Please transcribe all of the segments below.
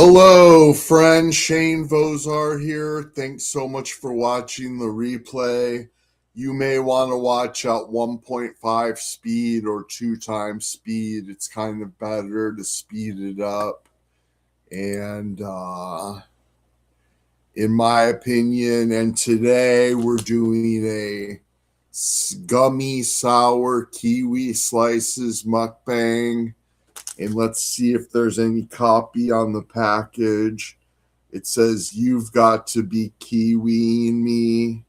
Hello, friend. Shane Vozar here. Thanks so much for watching the replay. You may want to watch at 1.5 speed or 2 times speed. It's kind of better to speed it up. And in my opinion, and today we're doing a gummy sour kiwi slices mukbang. And let's see if there's any copy on the package. It says, "You've got to be kiwiing me."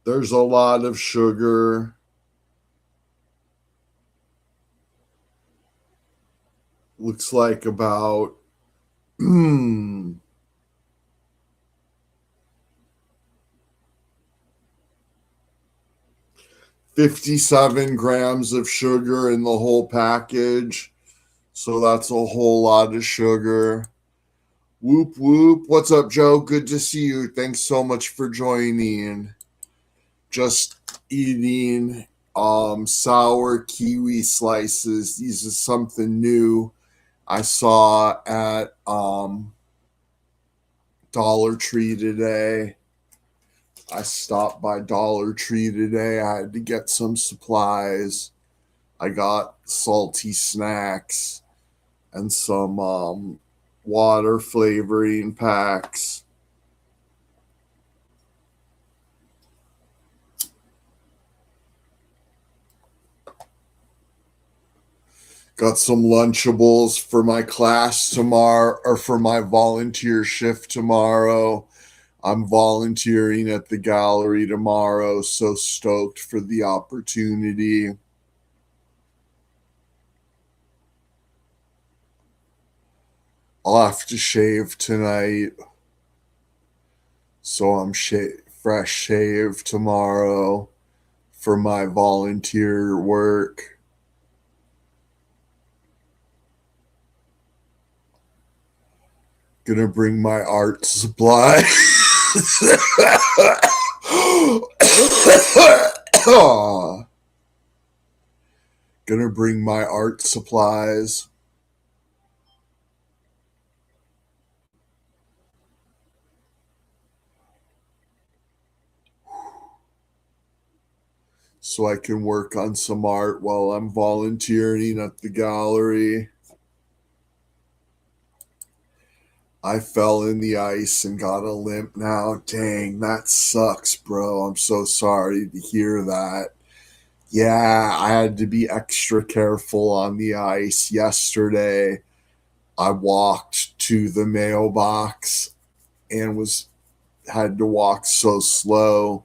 There's a lot of sugar. Looks like about 57 grams of sugar in the whole package. So that's a whole lot of sugar. Whoop, whoop. What's up, Joe? Good to see you. Thanks so much for joining. Just eating sour kiwi slices. These is something new I saw at Dollar Tree today. I stopped by Dollar Tree today. I had to get some supplies. I got salty snacks and some water flavoring packs. Got some Lunchables for my class tomorrow, or for my volunteer shift tomorrow. I'm volunteering at the gallery tomorrow, so stoked for the opportunity. I'll have to shave tonight, so I'm fresh shaved tomorrow for my volunteer work. Gonna bring my art supply. Gonna bring my art supplies. So I can work on some art while I'm volunteering at the gallery. I fell in the ice and got a limp now. Dang, that sucks, bro. I'm so sorry to hear that. Yeah, I had to be extra careful on the ice yesterday. I walked to the mailbox and was had to walk so slow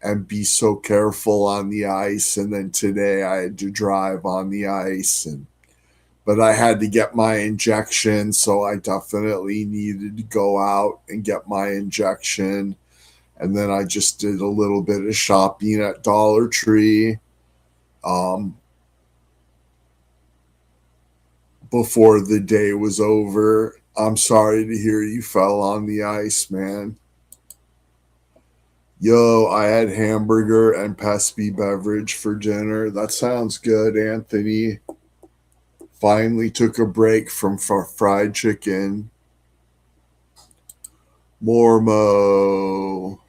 and be so careful on the ice, and then today I had to drive on the ice, but I had to get my injection, so I definitely needed to go out and get my injection. And then I just did a little bit of shopping at Dollar Tree before the day was over. I'm sorry to hear you fell on the ice, man. Yo, I had hamburger and pesky beverage for dinner. That sounds good, Anthony. Finally took a break from fried chicken. Mormo.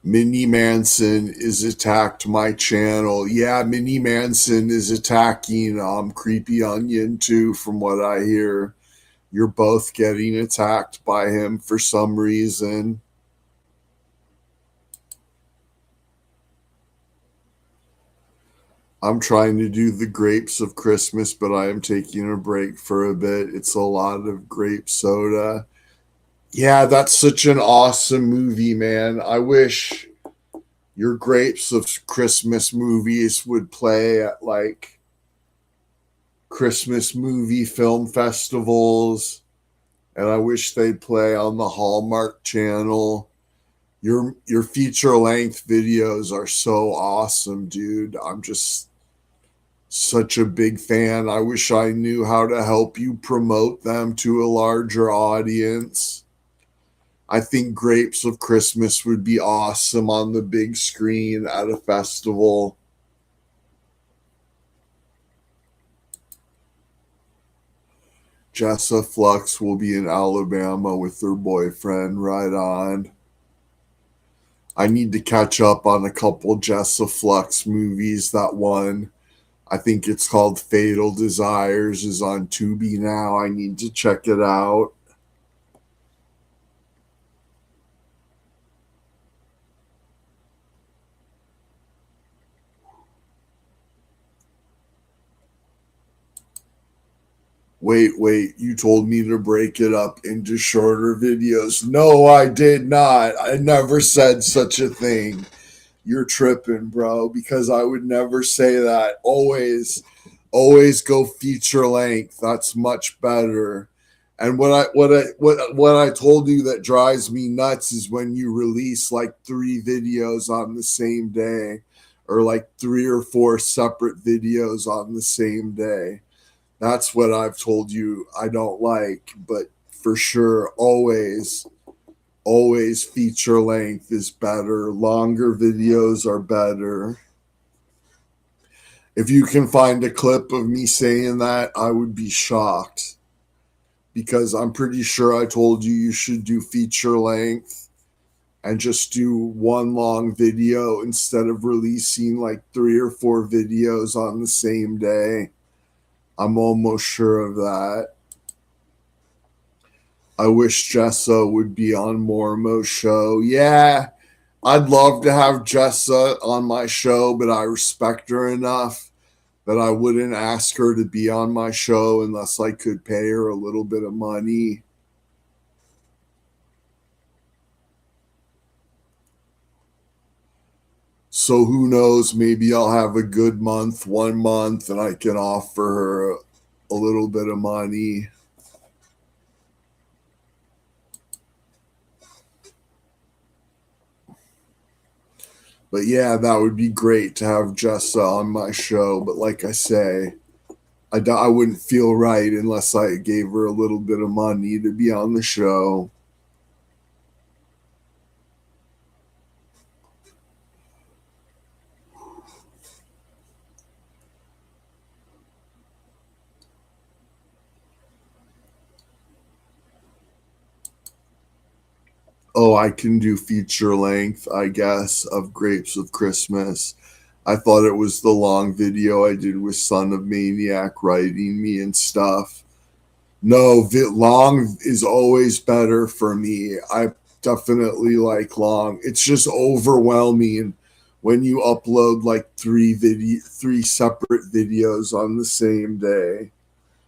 Minnie Manson is attacked my channel. Yeah, Minnie Manson is attacking Creepy Onion too, from what I hear. You're both getting attacked by him for some reason. I'm trying to do the grapes of Christmas, but I am taking a break for a bit. It's a lot of grape soda. Yeah, that's such an awesome movie, man. I wish your grapes of Christmas movies would play at like Christmas movie film festivals, and I wish they'd play on the Hallmark Channel. Your feature length videos are so awesome, dude. I'm just such a big fan. I wish I knew how to help you promote them to a larger audience. I think Grapes of Christmas would be awesome on the big screen at a festival. Jessa Flux will be in Alabama with her boyfriend. Right on. I need to catch up on a couple Jessa Flux movies. That one, I think it's called Fatal Desires, is on Tubi now. I need to check it out. Wait, you told me to break it up into shorter videos. No, I did not. I never said such a thing. You're tripping, bro, because I would never say that. Always go feature length. That's much better. And what I told you that drives me nuts is when you release like 3 videos on the same day, or like 3 or 4 separate videos on the same day. That's what I've told you I don't like, but for sure, always feature length is better. Longer videos are better. If you can find a clip of me saying that, I would be shocked, because I'm pretty sure I told you you should do feature length and just do one long video instead of releasing like 3 or 4 videos on the same day. I'm almost sure of that. I wish Jessa would be on Mormo's show. Yeah, I'd love to have Jessa on my show, but I respect her enough that I wouldn't ask her to be on my show unless I could pay her a little bit of money. So who knows? Maybe I'll have a good month, 1 month, and I can offer her a little bit of money. But yeah, that would be great to have Jessa on my show. But like I say, I wouldn't feel right unless I gave her a little bit of money to be on the show. Oh, I can do feature length, I guess, of Grapes of Christmas. I thought it was the long video I did with Son of Maniac writing me and stuff. No, long is always better for me. I definitely like long. It's just overwhelming when you upload like 3 separate videos on the same day.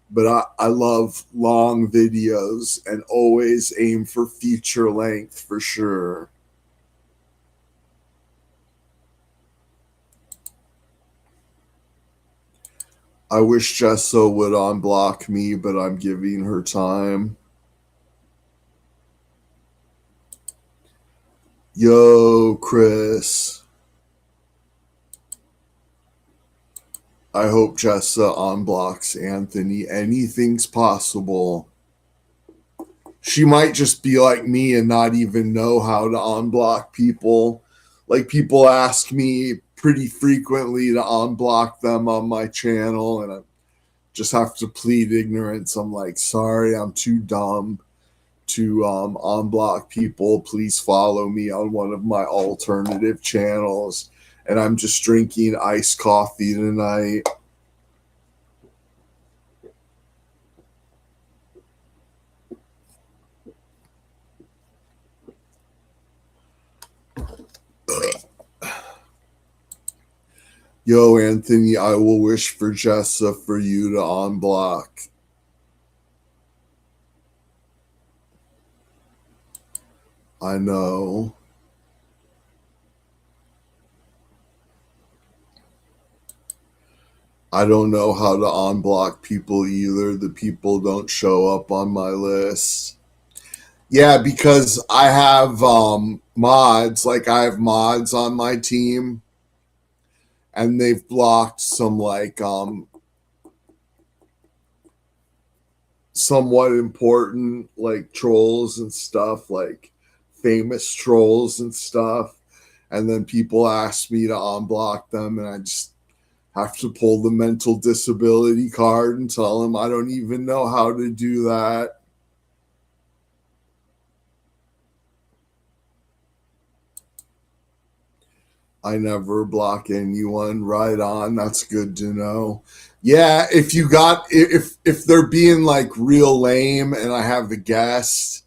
But I love long videos and always aim for feature length for sure. I wish Jessa would unblock me, but I'm giving her time. Yo, Chris. I hope Jessa unblocks Anthony. Anything's possible. She might just be like me and not even know how to unblock people. Like, people ask me pretty frequently to unblock them on my channel, and I just have to plead ignorance. I'm like, sorry, I'm too dumb to unblock people. Please follow me on one of my alternative channels. And I'm just drinking iced coffee tonight. Yo, Anthony, I will wish for Jessa for you to unblock. I know. I don't know how to unblock people either. The people don't show up on my list. Yeah, because I have mods. Like, I have mods on my team, and they've blocked some like somewhat important like trolls and stuff. Like, famous trolls and stuff. And then people ask me to unblock them, and I just have to pull the mental disability card and tell them I don't even know how to do that. I never block anyone. Right on. That's good to know. Yeah, if they're being like real lame and I have a guest,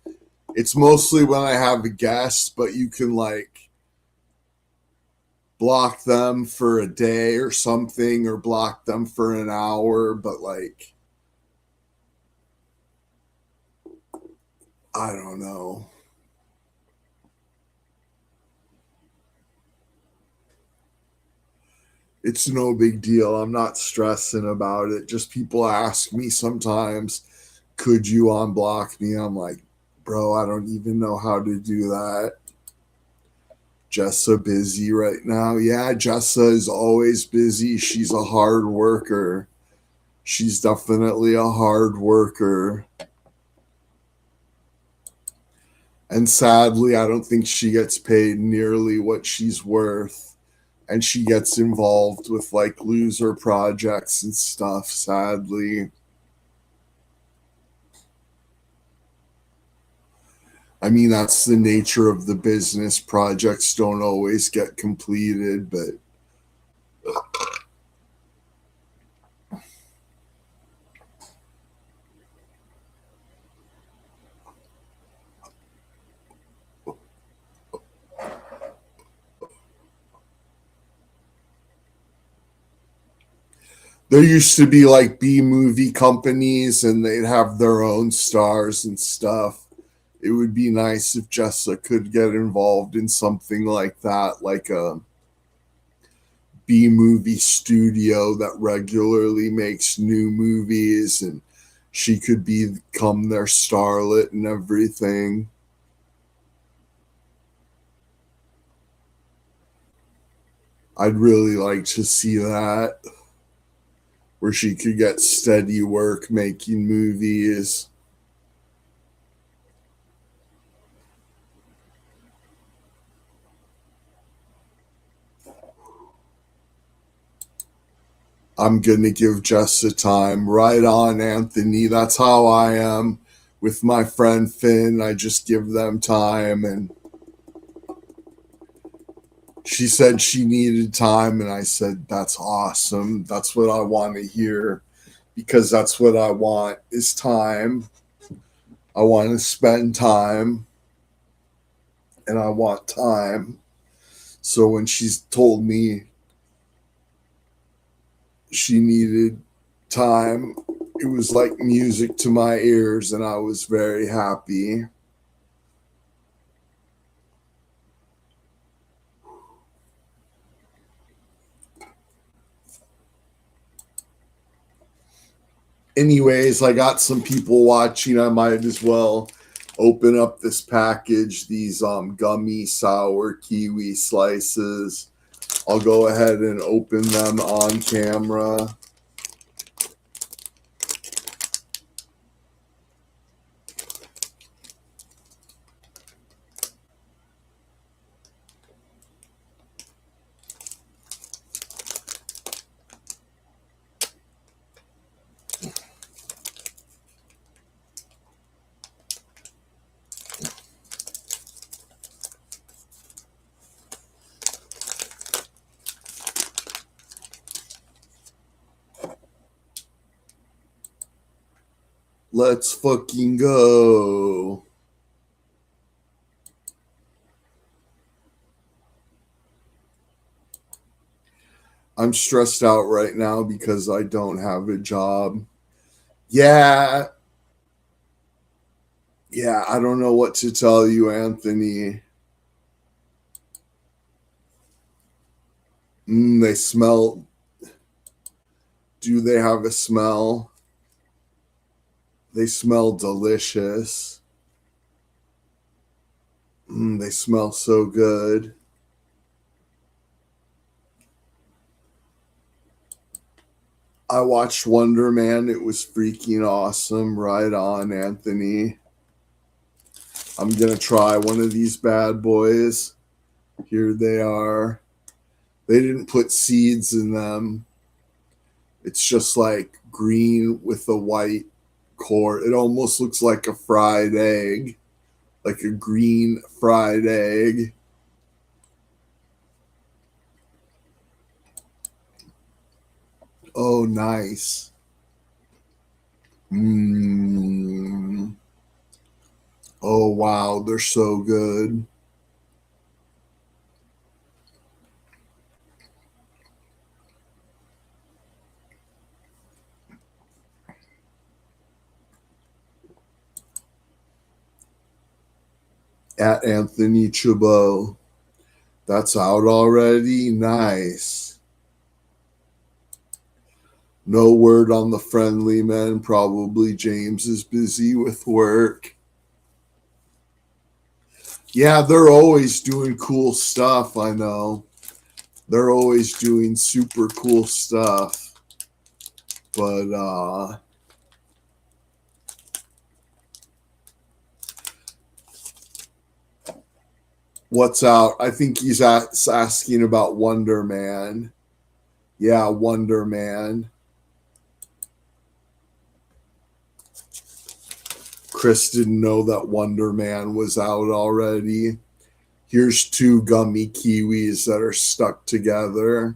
it's mostly when I have a guest, but you can like block them for a day or something or block them for an hour, but like I don't know. It's no big deal. I'm not stressing about it. Just people ask me sometimes, could you unblock me? I'm like, bro, I don't even know how to do that. Jessa busy right now. Yeah, Jessa is always busy. She's a hard worker. She's definitely a hard worker. And sadly, I don't think she gets paid nearly what she's worth. And she gets involved with like loser projects and stuff, sadly. I mean, that's the nature of the business. Projects don't always get completed, but there used to be like B movie companies and they'd have their own stars and stuff. It would be nice if Jessa could get involved in something like that, like a B movie studio that regularly makes new movies, and she could become their starlet and everything. I'd really like to see that, where she could get steady work making movies. I'm going to give Jessa time. Right on, Anthony. That's how I am with my friend Finn. I just give them time. And she said she needed time. And I said, that's awesome. That's what I want to hear, because that's what I want is time. I want to spend time and I want time. So when she's told me she needed time, it was like music to my ears, and I was very happy. Anyways, I got some people watching. I might as well open up this package, these gummy sour kiwi slices. I'll go ahead and open them on camera. Let's fucking go. I'm stressed out right now because I don't have a job. Yeah, yeah, I don't know what to tell you, Anthony. They smell. Do they have a smell? They smell delicious. They smell so good. I watched Wonder Man. It was freaking awesome. Right on, Anthony. I'm going to try one of these bad boys. Here they are. They didn't put seeds in them. It's just like green with a white core. It almost looks like a fried egg, like a green fried egg. Oh, nice. Mmm. Oh, wow. They're so good. At Anthony Chabot. That's out already? Nice. No word on the friendly men. Probably James is busy with work. Yeah, they're always doing cool stuff, I know. They're always doing super cool stuff. But what's out? I think he's asking about Wonder Man. Yeah, Wonder Man. Chris didn't know that Wonder Man was out already. Here's two gummy kiwis that are stuck together.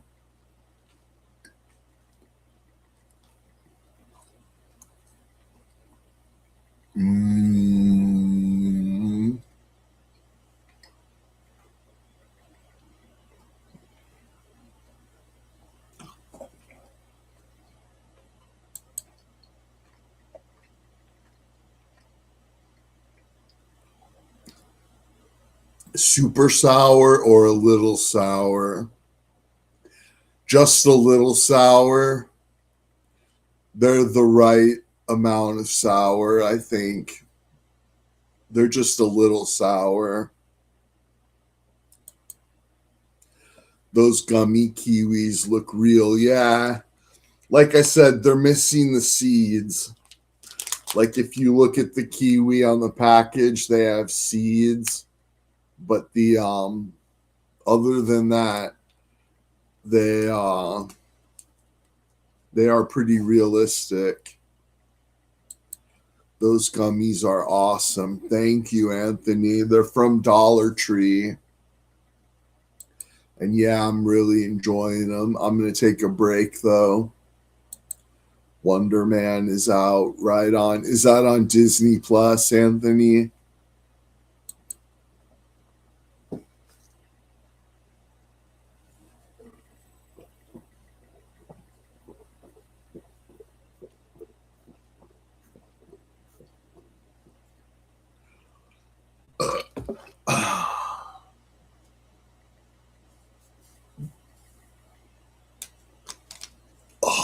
Mm. Super sour or a little sour? Just a little sour. They're the right amount of sour, I think. They're just a little sour. Those gummy kiwis look real. Yeah. Like I said, they're missing the seeds. Like if you look at the kiwi on the package, they have seeds. But the other than that, they are pretty realistic. Those gummies are awesome. Thank you, Anthony. They're from Dollar Tree. And yeah, I'm really enjoying them. I'm going to take a break though. Wonder Man is out right on. Is that on Disney Plus, Anthony?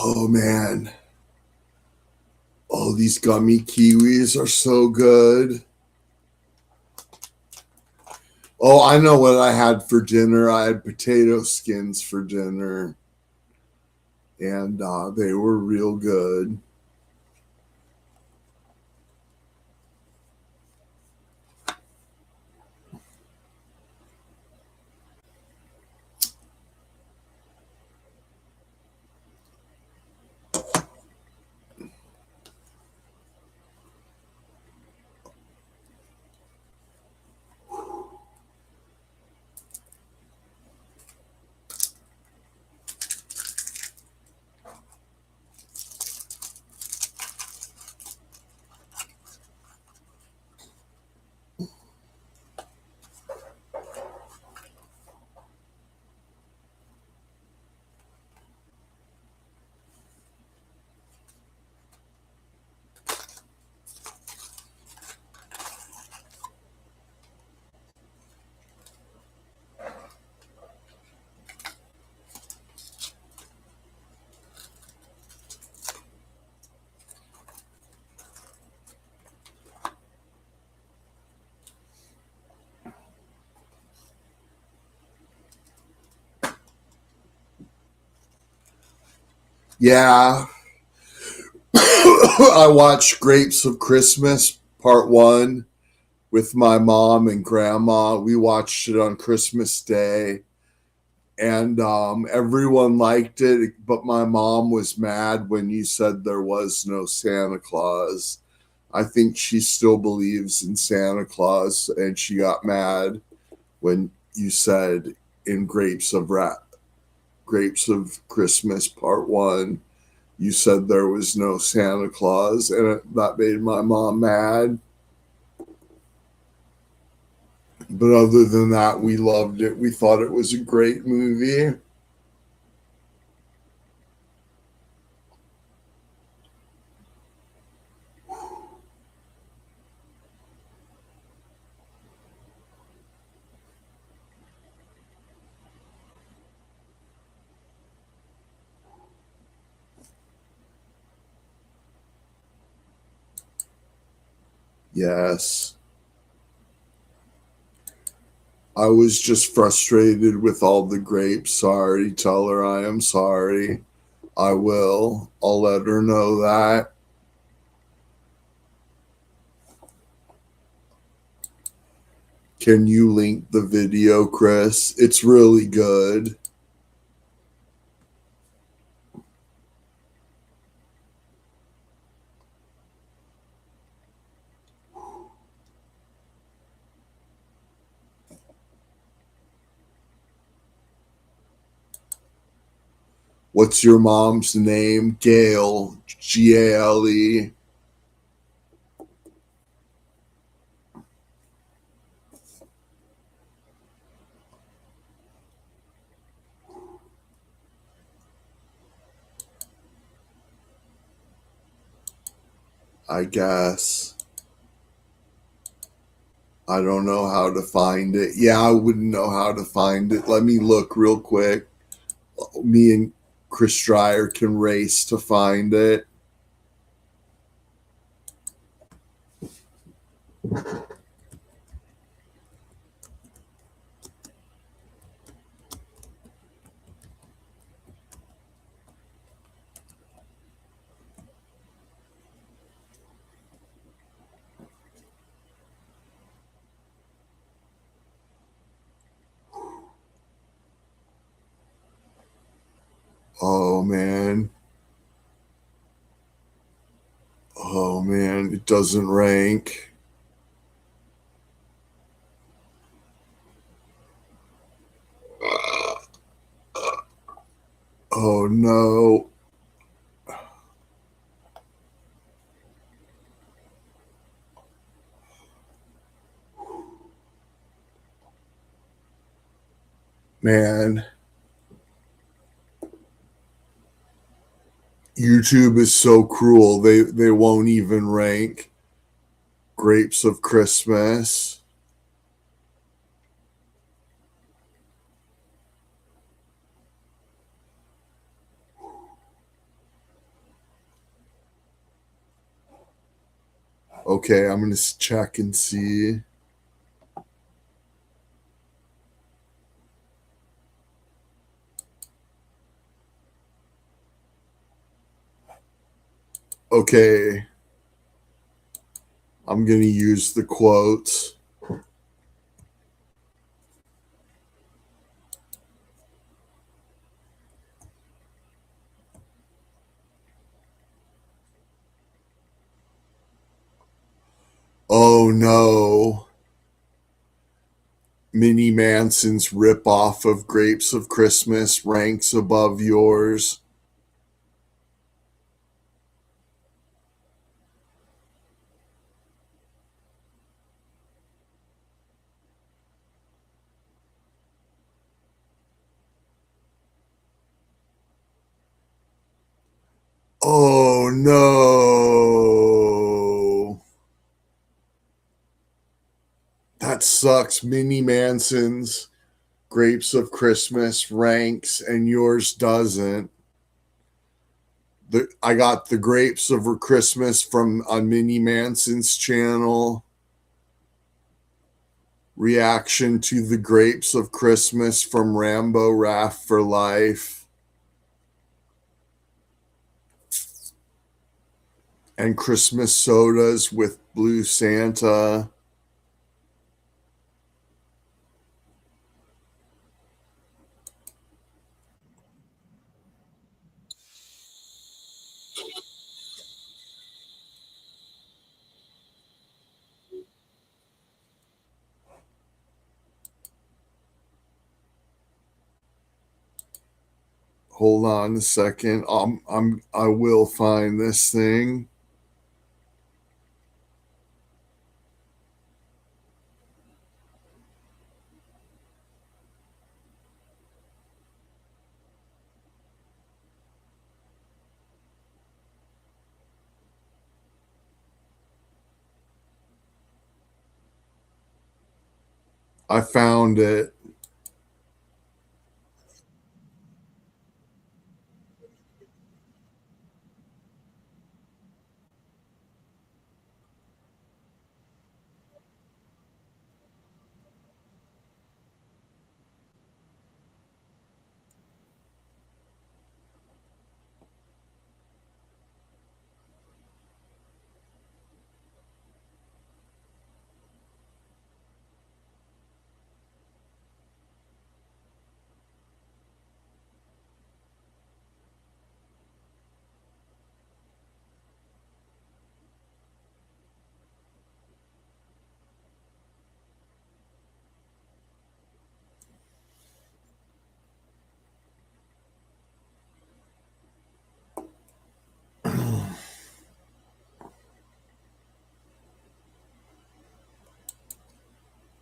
Oh man. Oh, these gummy kiwis are so good. Oh, I know what I had for dinner. I had potato skins for dinner, and they were real good. Yeah, I watched Grapes of Christmas Part 1 with my mom and grandma. We watched it on Christmas Day, and everyone liked it, but my mom was mad when you said there was no Santa Claus. I think she still believes in Santa Claus, and she got mad when you said in Grapes of Christmas Part 1, you said there was no Santa Claus, and that made my mom mad. But other than that, we loved it. We thought it was a great movie. Yes. I was just frustrated with all the grapes. Sorry. Tell her I am sorry. I will. I'll let her know that. Can you link the video, Chris? It's really good. What's your mom's name? Gail. Gale. I guess. I don't know how to find it. Yeah, I wouldn't know how to find it. Let me look real quick. Me and Chris Dreyer can race to find it. Oh man. Oh man, it doesn't rank. Oh no. Man, YouTube is so cruel. They won't even rank Grapes of Christmas. Okay, I'm going to check and see. Okay, I'm going to use the quotes. Oh no. Minnie Manson's ripoff of Grapes of Christmas ranks above yours. Oh no. That sucks. Minnie Manson's Grapes of Christmas ranks and yours doesn't. I got the Grapes of Christmas from on Minnie Manson's channel. Reaction to the Grapes of Christmas from Rambo Raff for Life. And Christmas sodas with Blue Santa. Hold on a second. I will find this thing. I found it.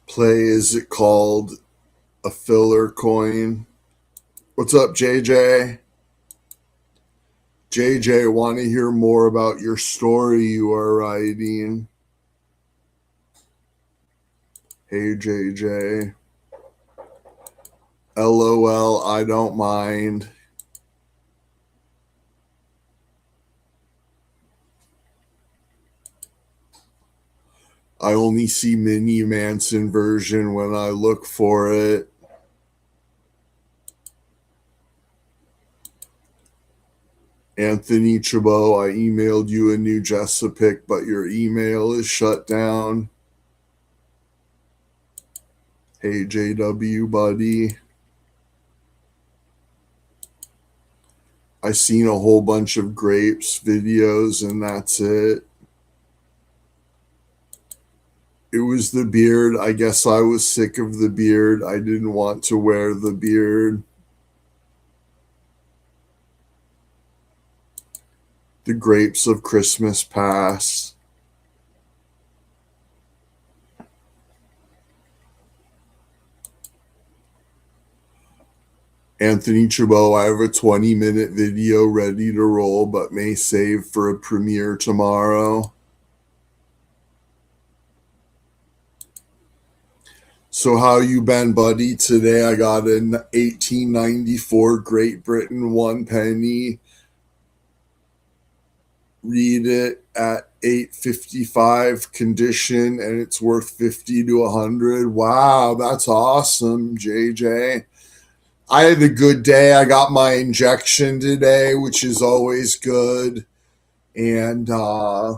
Play, is it called a filler coin? What's up, JJ? JJ, want to hear more about your story you are writing? Hey, JJ. LOL, I don't mind. I only see Mini Manson version when I look for it. Anthony Chabot, I emailed you a new Jessipic, but your email is shut down. Hey, JW, buddy. I seen a whole bunch of grapes videos, and that's it. It was the beard. I guess I was sick of the beard. I didn't want to wear the beard. The grapes of Christmas past. Anthony Chabot, I have a 20-minute video ready to roll, but may save for a premiere tomorrow. So how you been, buddy? Today I got an 1894 Great Britain 1 penny. Read it at 8.55 condition, and it's worth 50 to 100. Wow, that's awesome, JJ. I had a good day. I got my injection today, which is always good. And I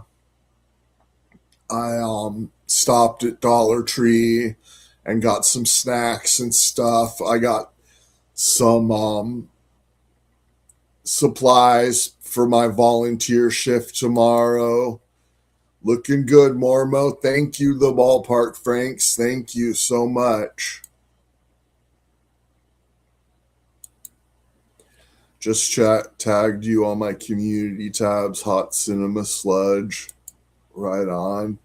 stopped at Dollar Tree and got some snacks and stuff. I got some supplies for my volunteer shift tomorrow. Looking good, Mormo. Thank you, the ballpark Franks. Thank you so much. Just tagged you on my community tabs. Hot Cinema Sludge. Right on.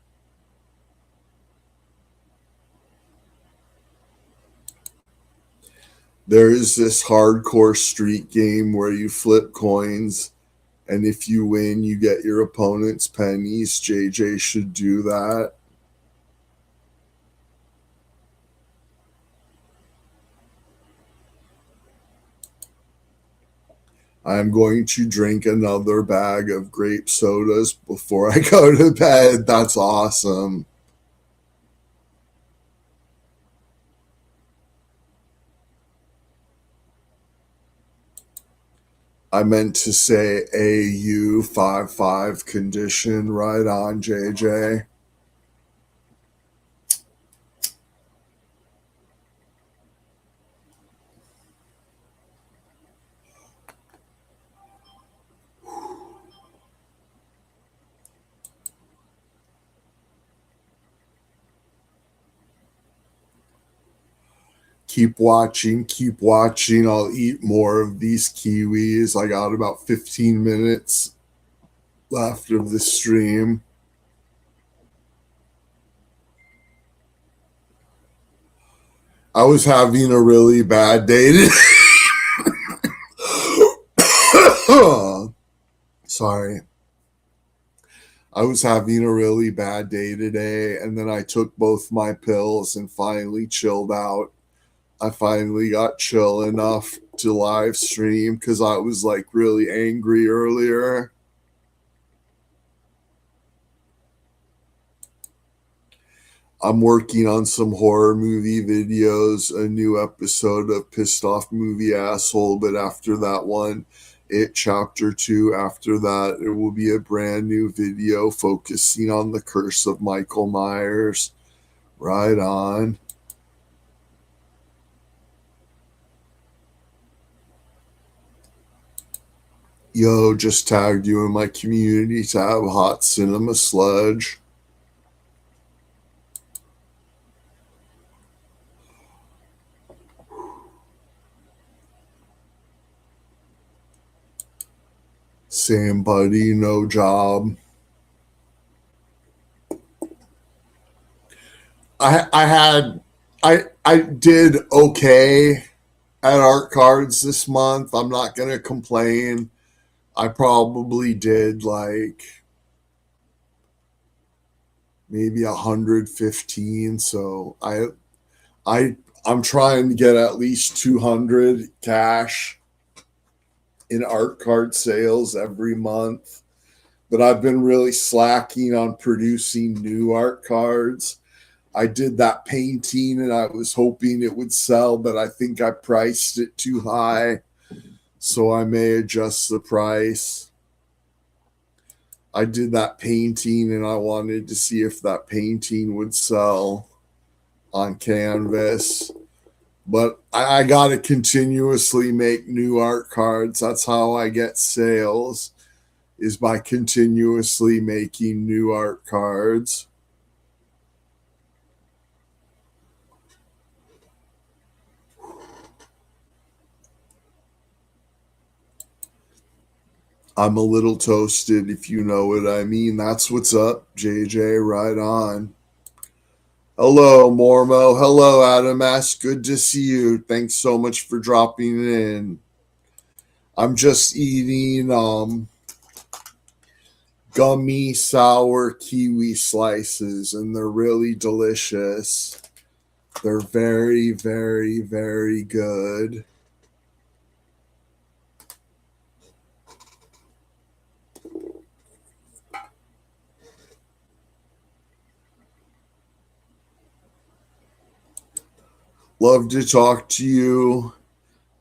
There is this hardcore street game where you flip coins, and if you win, you get your opponent's pennies. JJ should do that. I'm going to drink another bag of grape sodas before I go to bed. That's awesome. I meant to say AU55 condition. Right on, JJ. Keep watching, keep watching. I'll eat more of these kiwis. I got about 15 minutes left of the stream. I was having a really bad day today. Sorry. I was having a really bad day today, and then I took both my pills and finally chilled out. I finally got chill enough to live stream because I was like really angry earlier. I'm working on some horror movie videos, a new episode of Pissed Off Movie Asshole, but after that one, It Chapter 2, after that, it will be a brand new video focusing on the curse of Michael Myers. Right on. Yo, just tagged you in my community tab, Hot Cinema Sludge. Same buddy, no job. I did okay at art cards this month. I'm not gonna complain. I probably did like maybe 115. So I'm trying to get at least 200 cash in art card sales every month. But I've been really slacking on producing new art cards. I did that painting and I was hoping it would sell, but I think I priced it too high. So I may adjust the price. I did that painting and I wanted to see if that painting would sell on canvas. But I got to continuously make new art cards. That's how I get sales, is by continuously making new art cards. I'm a little toasted, if you know what I mean. That's what's up, JJ. Right on. Hello, Mormo. Hello, Adam S. Good to see you. Thanks so much for dropping in. I'm just eating gummy sour kiwi slices, and they're really delicious. They're very, very, very good. Love to talk to you,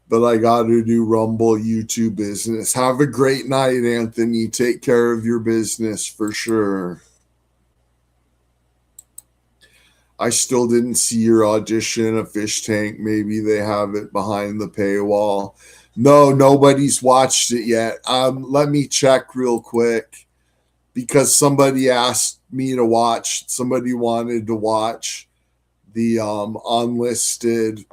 but I got to do Rumble YouTube business. Have a great night, Anthony. Take care of your business for sure. I still didn't see your audition, a fish tank. Maybe they have it behind the paywall. No, nobody's watched it yet. Let me check real quick because somebody asked me to watch. Somebody wanted to watch the unlisted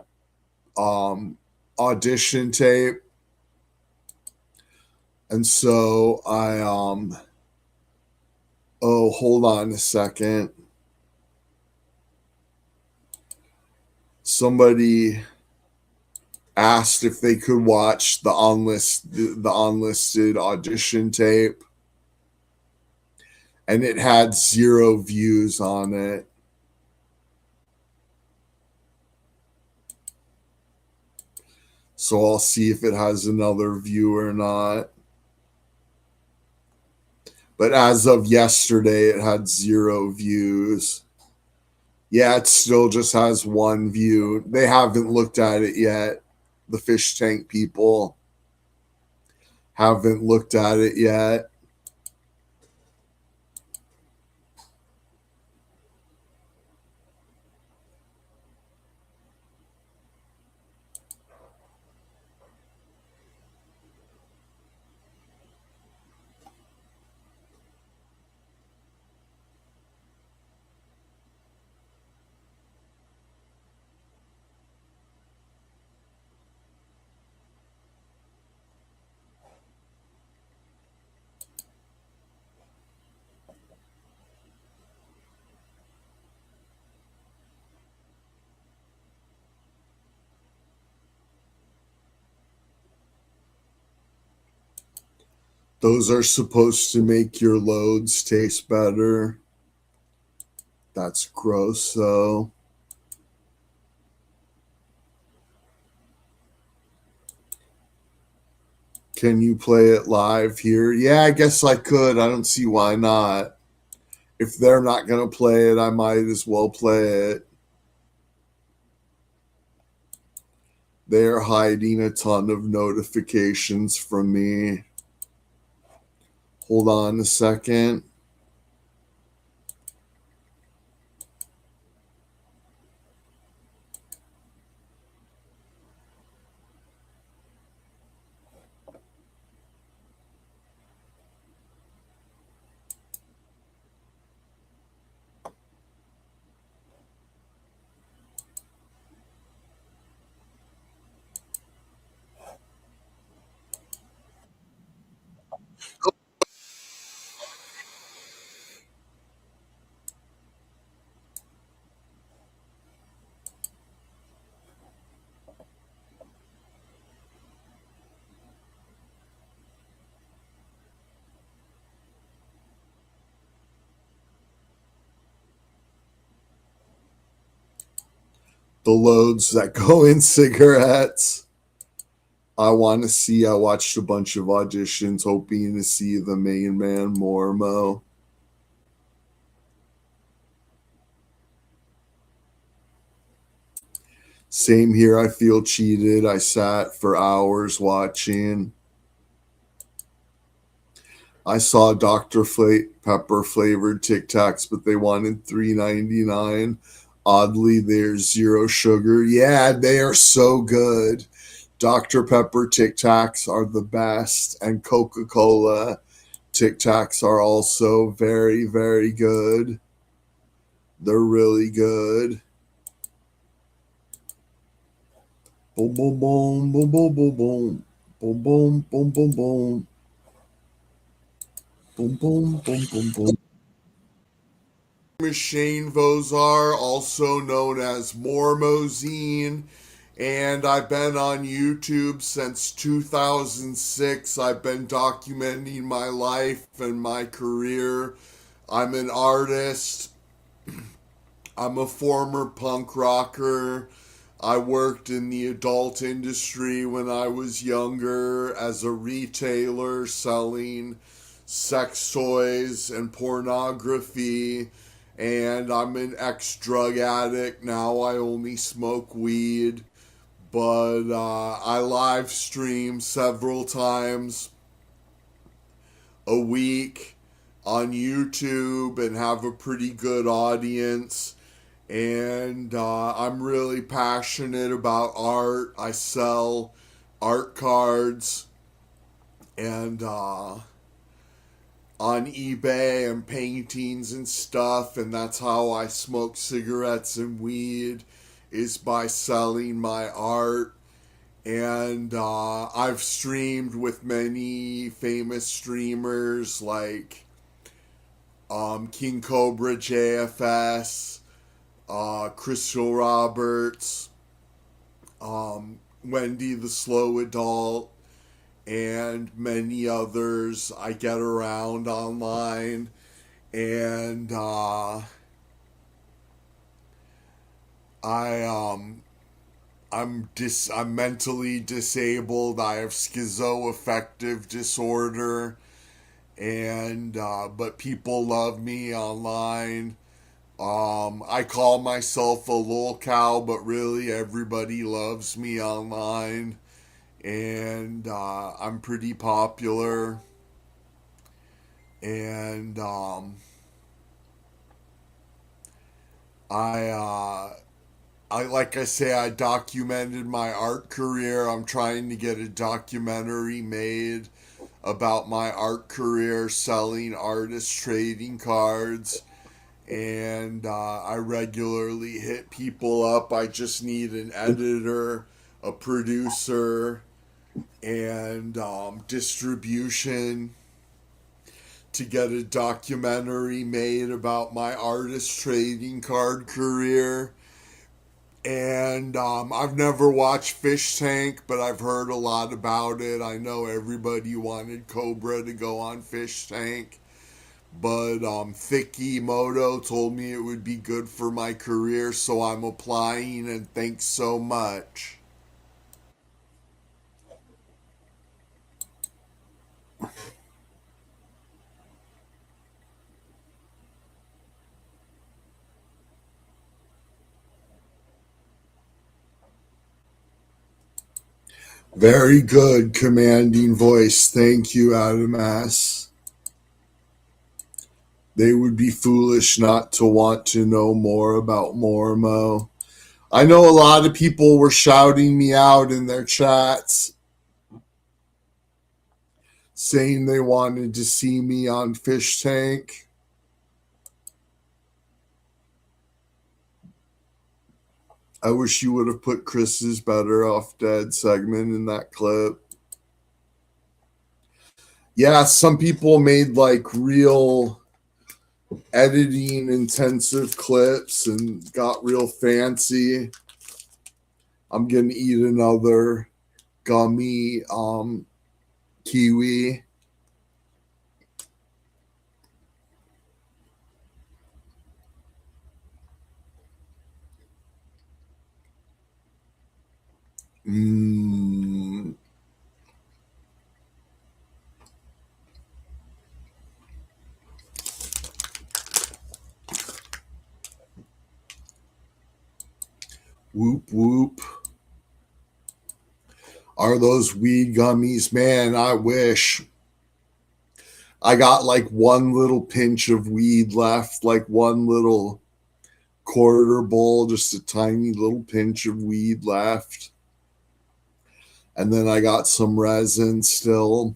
audition tape, and so I oh, hold on a second. Somebody asked if they could watch the unlisted audition tape, and it had 0 views on it. So I'll see if it has another view or not. But as of yesterday, it had 0 views. Yeah, it still just has 1 view. They haven't looked at it yet. The fish tank people haven't looked at it yet. Those are supposed to make your loads taste better. That's gross, though. Can you play it live here? Yeah, I guess I could. I don't see why not. If they're not going to play it, I might as well play it. They're hiding a ton of notifications from me. Hold on a second. The loads that go in cigarettes. I want to see. I watched a bunch of auditions hoping to see the main man, Mormo. Same here. I feel cheated. I sat for hours watching. I saw Pepper flavored Tic Tacs, but they wanted $3.99. Oddly, there's zero sugar. Yeah, they are so good. Dr. Pepper Tic Tacs are the best, and Coca Cola Tic Tacs are also very, very good. They're really good. Boom, boom, boom, boom, boom, boom, boom. Boom, boom, boom, boom, boom. Boom, boom, boom, boom, boom. Shane Vozar, also known as Mormozine, and I've been on YouTube since 2006. I've been documenting my life and my career. I'm an artist. I'm a former punk rocker. I worked in the adult industry when I was younger as a retailer selling sex toys and pornography. And I'm an ex drug addict. Now I only smoke weed. But I live stream several times a week on YouTube and have a pretty good audience. And I'm really passionate about art. I sell art cards and on eBay and paintings and stuff, and that's how I smoke cigarettes and weed is by selling my art. And I've streamed with many famous streamers like King Cobra JFS, Crystal Roberts, Wendy the Slow Adult, and many others. I get around online, and I I'm mentally disabled. I have schizoaffective disorder, and but people love me online. I call myself a lol cow, but really everybody loves me online, and I'm pretty popular. And I, I like I say, I documented my art career. I'm trying to get a documentary made about my art career, selling artist trading cards. And I regularly hit people up. I just need an editor, a producer, and distribution to get a documentary made about my artist trading card career. And I've never watched Fish Tank, but I've heard a lot about it. I know everybody wanted Cobra to go on Fish Tank, but Thiki Moto told me it would be good for my career, so I'm applying, and thanks so much. Very good, commanding voice. Thank you, Adam S. They would be foolish not to want to know more about Mormo. I know a lot of people were shouting me out in their chats saying they wanted to see me on Fish Tank. I wish you would have put Chris's Better Off Dead segment in that clip. Yeah, some people made like real editing intensive clips and got real fancy. I'm gonna eat another gummy kiwi. Mmm. Whoop whoop. Are those weed gummies? Man, I wish. I got like one little pinch of weed left, like one little quarter bowl, just a tiny little pinch of weed left. And then I got some resin still.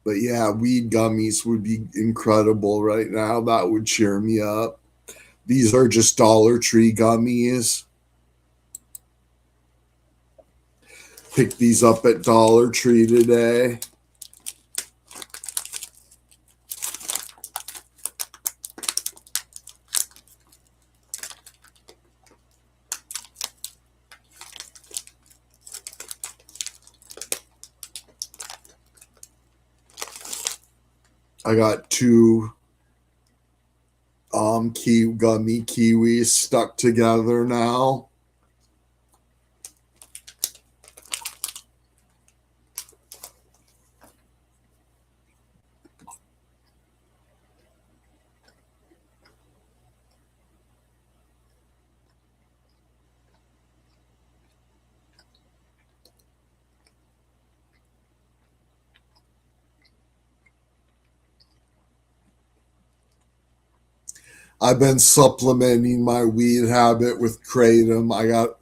But yeah, weed gummies would be incredible right now. That would cheer me up. These are just Dollar Tree gummies. Picked these up at Dollar Tree today. I got two gummy kiwis stuck together now. I've been supplementing my weed habit with kratom. I got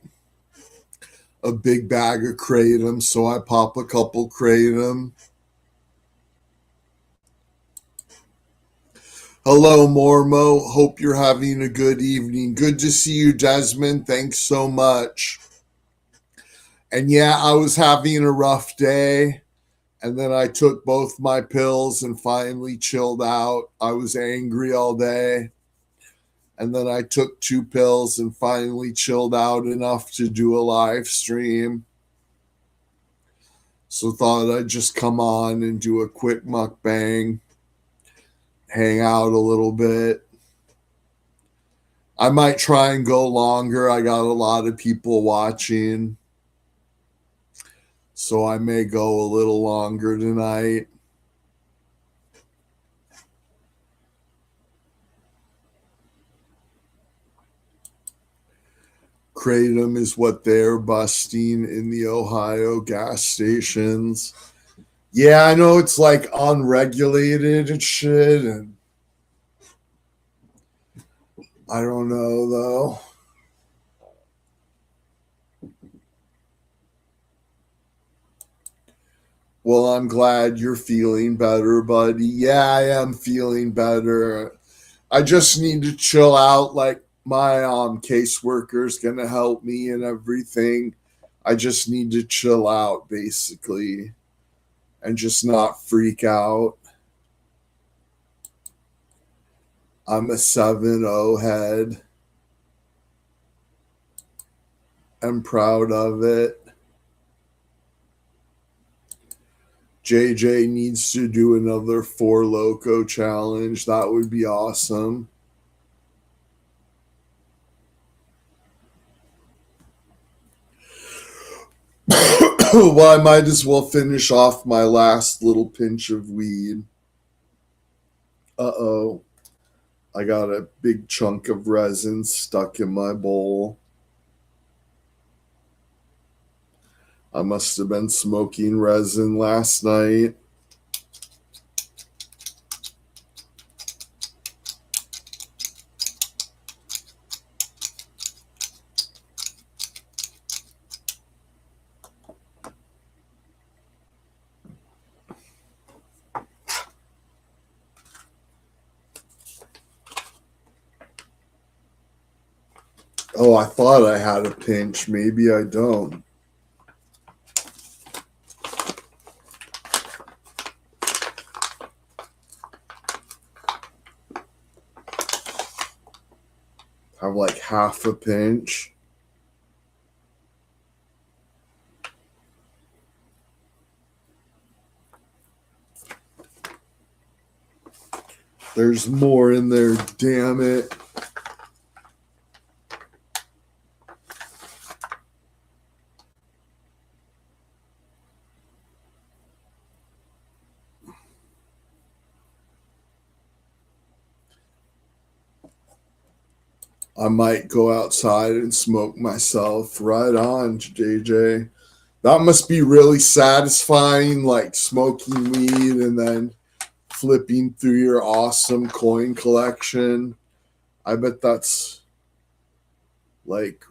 a big bag of kratom, so I pop a couple kratom. Hello, Mormo. Hope you're having a good evening. Good to see you, Desmond. Thanks so much. And yeah, I was having a rough day. And then I took both my pills and finally chilled out. I was angry all day. And then I took two pills and finally chilled out enough to do a live stream. So thought I'd just come on and do a quick mukbang, hang out a little bit. I might try and go longer. I got a lot of people watching. So I may go a little longer tonight. Kratom is what they're busting in the Ohio gas stations. Yeah, I know it's like unregulated and shit, and I don't know though. Well, I'm glad you're feeling better, buddy. Yeah, I am feeling better. I just need to chill out. Like my caseworker's gonna help me and everything. I just need to chill out basically and just not freak out. I'm a 7-0 head. am proud of it. JJ needs to do another Four Loco challenge. That would be awesome. Well, I might as well finish off my last little pinch of weed. Uh-oh. I got a big chunk of resin stuck in my bowl. I must have been smoking resin last night. Oh, I thought I had a pinch. Maybe I don't. Have like half a pinch. There's more in there, damn it. I might go outside and smoke myself. Right on, JJ. That must be really satisfying, like smoking weed and then flipping through your awesome coin collection. I bet that's like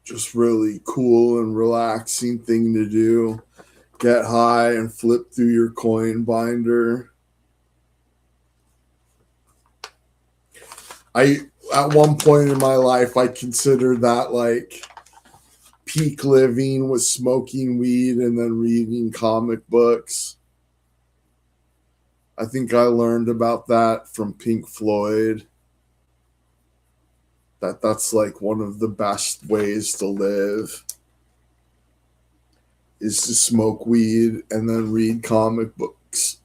just really cool and relaxing thing to do. Get high and flip through your coin binder. I at one point in my life I considered that like peak living was smoking weed and then reading comic books. I think I learned about that from Pink Floyd. That's like one of the best ways to live is to smoke weed and then read comic books.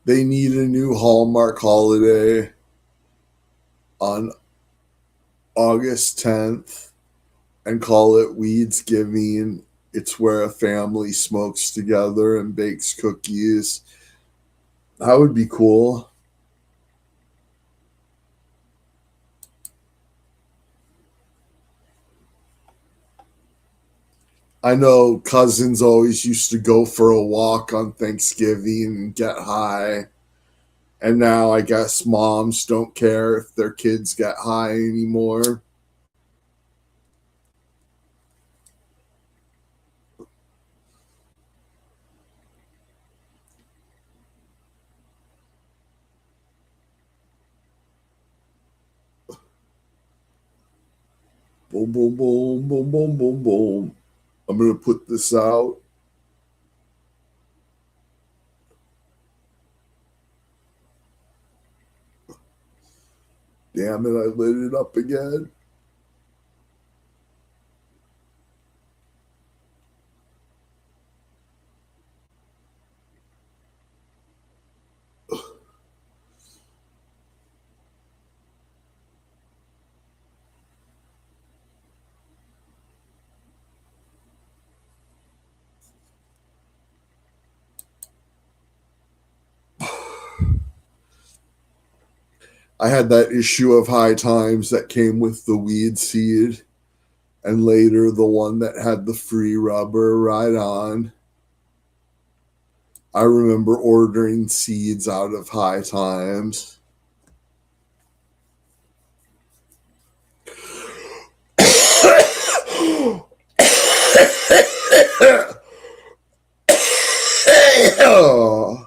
They need a new Hallmark holiday on August 10th and call it Weedsgiving. It's where a family smokes together and bakes cookies. That would be cool. I know cousins always used to go for a walk on Thanksgiving and get high. And now I guess moms don't care if their kids get high anymore. Boom, boom, boom, boom, boom, boom, boom. I'm going to put this out. Damn it, I lit it up again. I had that issue of High Times that came with the weed seed, and later the one that had the free rubber right on. I remember ordering seeds out of High Times. Oh.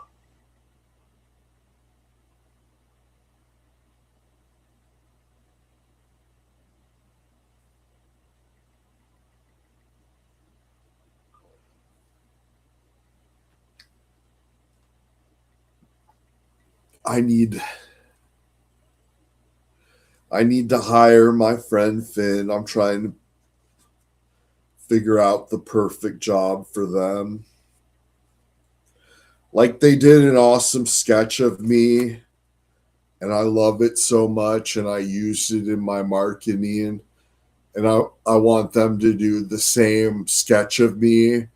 I need I need to hire my friend Finn. I'm trying to figure out the perfect job for them. Like they did an awesome sketch of me and I love it so much and I used it in my marketing and I want them to do the same sketch of me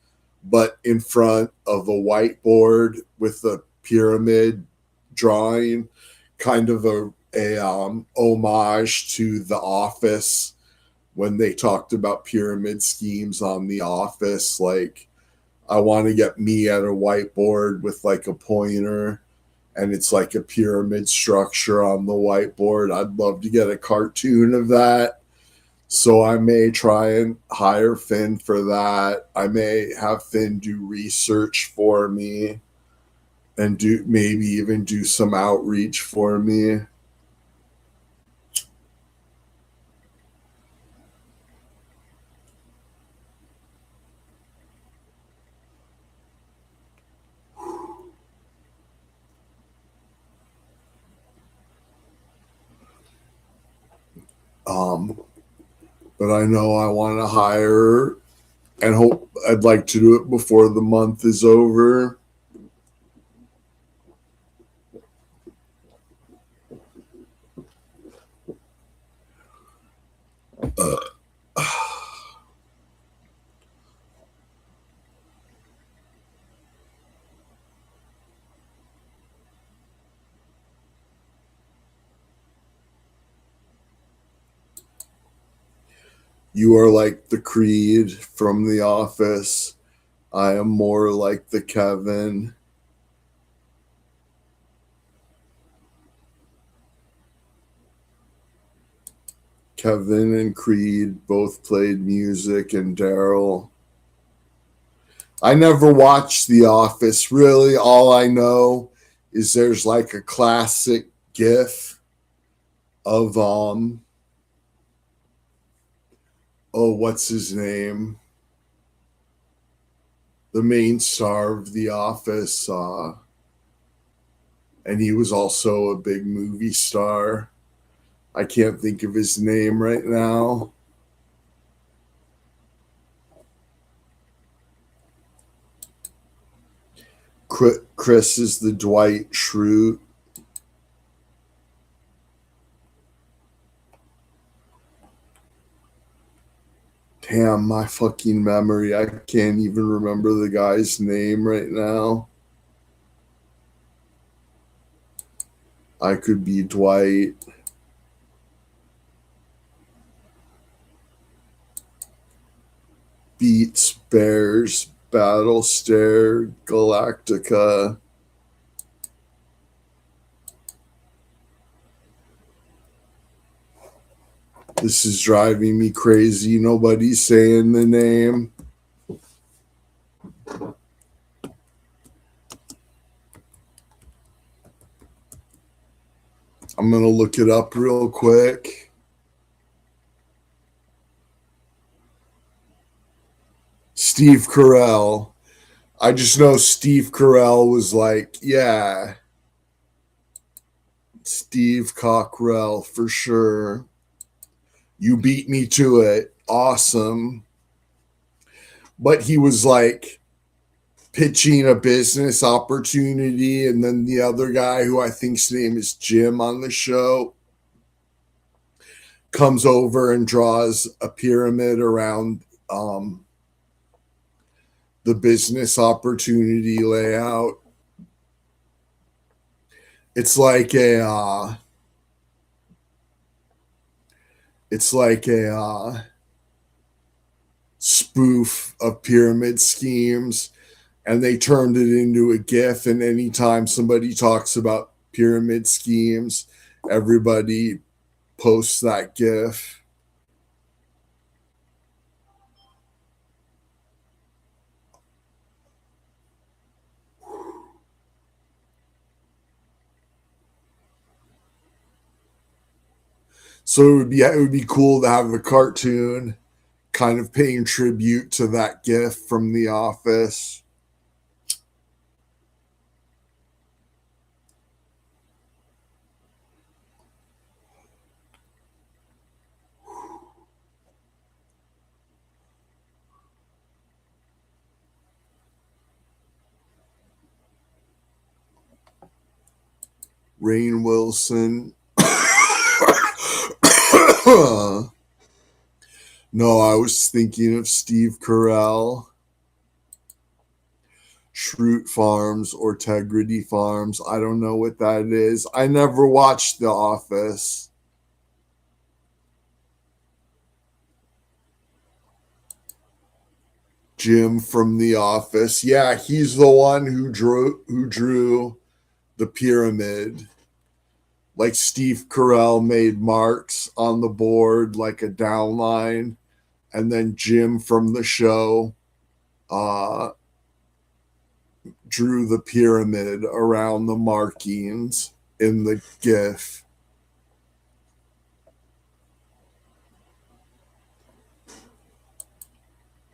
but in front of a whiteboard with a pyramid drawing, kind of a homage to The Office when they talked about pyramid schemes on The Office. Like I want to get me at a whiteboard with like a pointer and it's like a pyramid structure on the whiteboard. I'd love to get a cartoon of that. So I may try and hire Finn for that. I may have Finn do research for me and do maybe even do some outreach for me. Um, but I know I want to hire and hope I'd like to do it before the month is over. Uh, you are like the Creed from The Office. I am more like the Kevin. Kevin and Creed both played music, and Daryl. I never watched The Office. Really, all I know is there's like a classic GIF of oh, what's his name? The main star of The Office, and he was also a big movie star. I can't think of his name right now. Chris is the Dwight Schrute. Damn, my fucking memory. I can't even remember the guy's name right now. I could be Dwight. Beats, Bears, Battle Stare, Galactica. This is driving me crazy. Nobody's saying the name. I'm going to look it up real quick. Steve Carell. I just know Steve Carell was like, yeah, Steve Cockrell for sure. You beat me to it. Awesome. But he was like pitching a business opportunity. And then the other guy, who I think's name is Jim on the show, comes over and draws a pyramid around the business opportunity layout. It's like a spoof of pyramid schemes, and they turned it into a GIF. And anytime somebody talks about pyramid schemes, everybody posts that GIF. So it would be cool to have a cartoon kind of paying tribute to that GIF from The Office. Rainn Wilson. No, I was thinking of Steve Carell. Shroot Farms or Tegrity Farms. I don't know what that is. I never watched The Office. Jim from The Office. Yeah, he's the one who drew the pyramid. Like Steve Carell made marks on the board like a down line, and then Jim from the show uh, drew the pyramid around the markings in the GIF.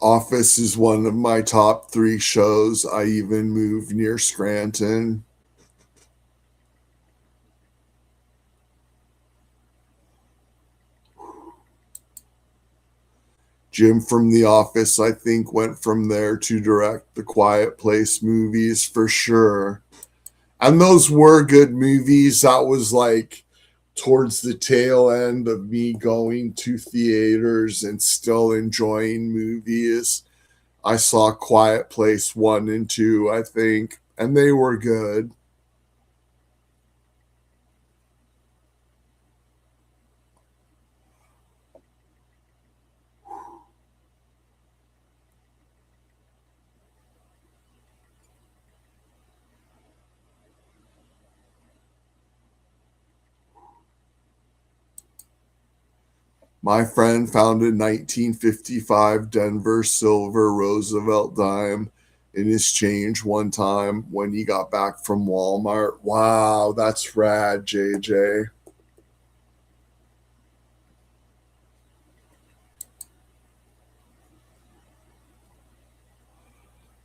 Office is one of my top three shows. I even moved near Scranton. Jim from The Office, I think, went from there to direct the Quiet Place movies for sure. And those were good movies. That was like towards the tail end of me going to theaters and still enjoying movies. I saw Quiet Place 1 and 2, I think, and they were good. My friend found a 1955 Denver silver Roosevelt dime in his change one time when he got back from Walmart. Wow, that's rad, JJ.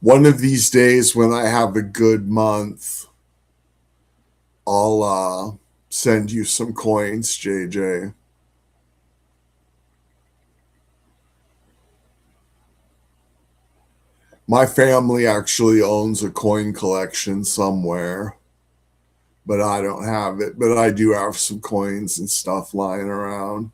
One of these days when I have a good month, I'll send you some coins, JJ. My family actually owns a coin collection somewhere, but I don't have it. But I do have some coins and stuff lying around.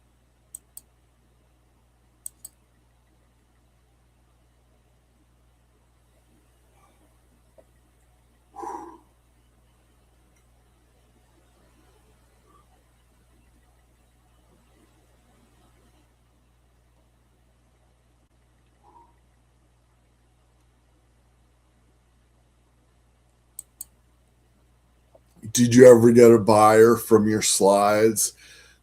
Did you ever get a buyer from your slides?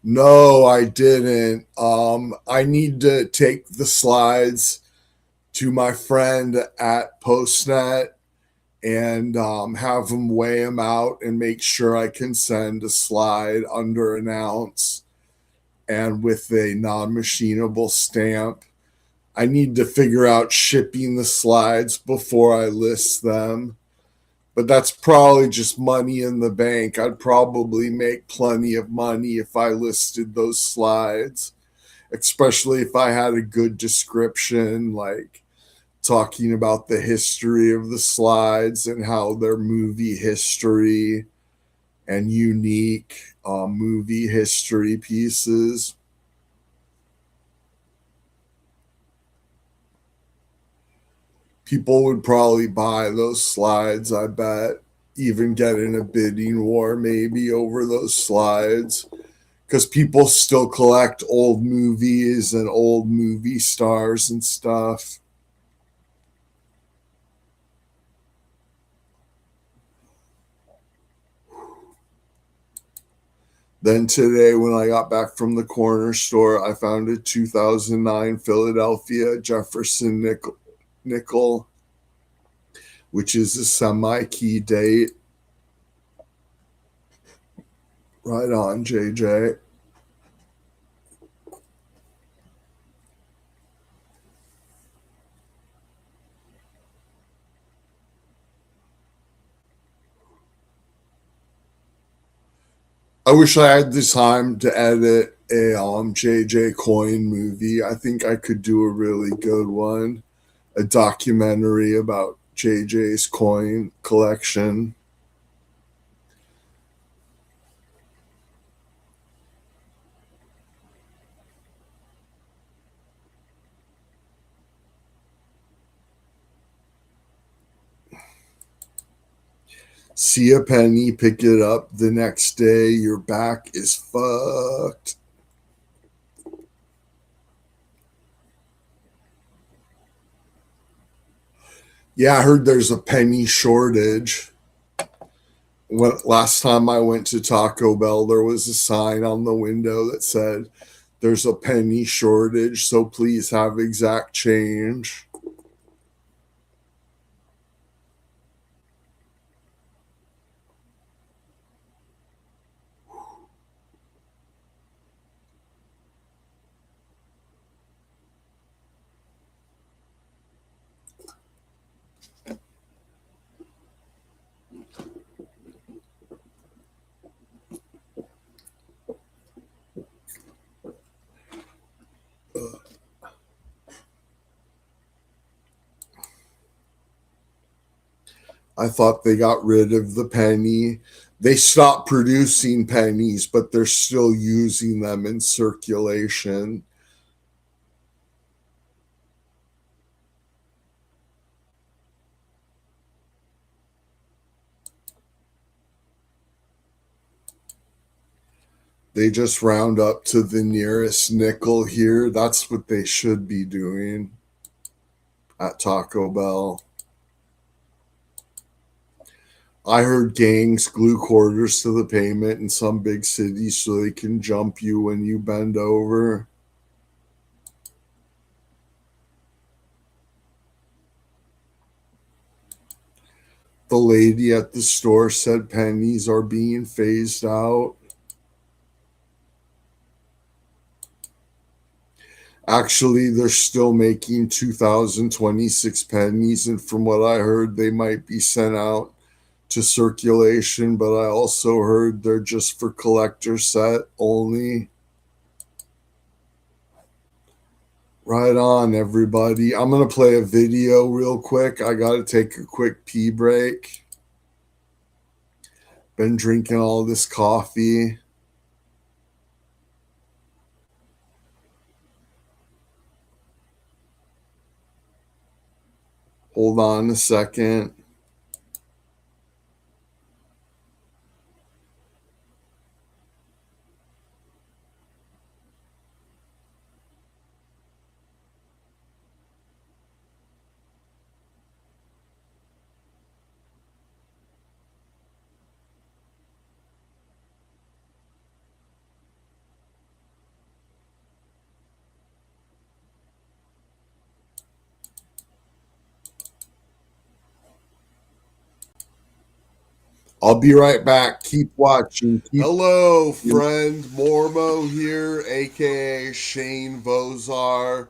No, I didn't. I need to take the slides to my friend at Postnet and have him weigh them out and make sure I can send a slide under an ounce and with a non machinable stamp. I need to figure out shipping the slides before I list them. But that's probably just money in the bank. I'd probably make plenty of money if I listed those slides, especially if I had a good description, like talking about the history of the slides and how they're movie history and unique movie history pieces. People would probably buy those slides, I bet, even get in a bidding war maybe over those slides because people still collect old movies and old movie stars and stuff. Then today, when I got back from the corner store, I found a 2009 Philadelphia Jefferson nickel, which is a semi key date. Right on, JJ. I wish I had the time to edit a JJ Coin movie. I think I could do a really good one, a documentary about JJ's coin collection. See a penny, pick it up the next day, your back is fucked. Yeah, I heard there's a penny shortage. Last time I went to Taco Bell, there was a sign on the window that said, "There's a penny shortage, so please have exact change." I thought they got rid of the penny. They stopped producing pennies, but they're still using them in circulation. They just round up to the nearest nickel here. That's what they should be doing at Taco Bell. I heard gangs glue quarters to the pavement in some big cities so they can jump you when you bend over. The lady at the store said pennies are being phased out. Actually, they're still making 2026 pennies, and from what I heard, they might be sent out to circulation, but I also heard they're just for collector set only. Right on, everybody. I'm going to play a video real quick. I got to take a quick pee break. Been drinking all this coffee. Hold on a second. I'll be right back. Keep watching. Hello, friend. Mormo here, aka Shane Vozar,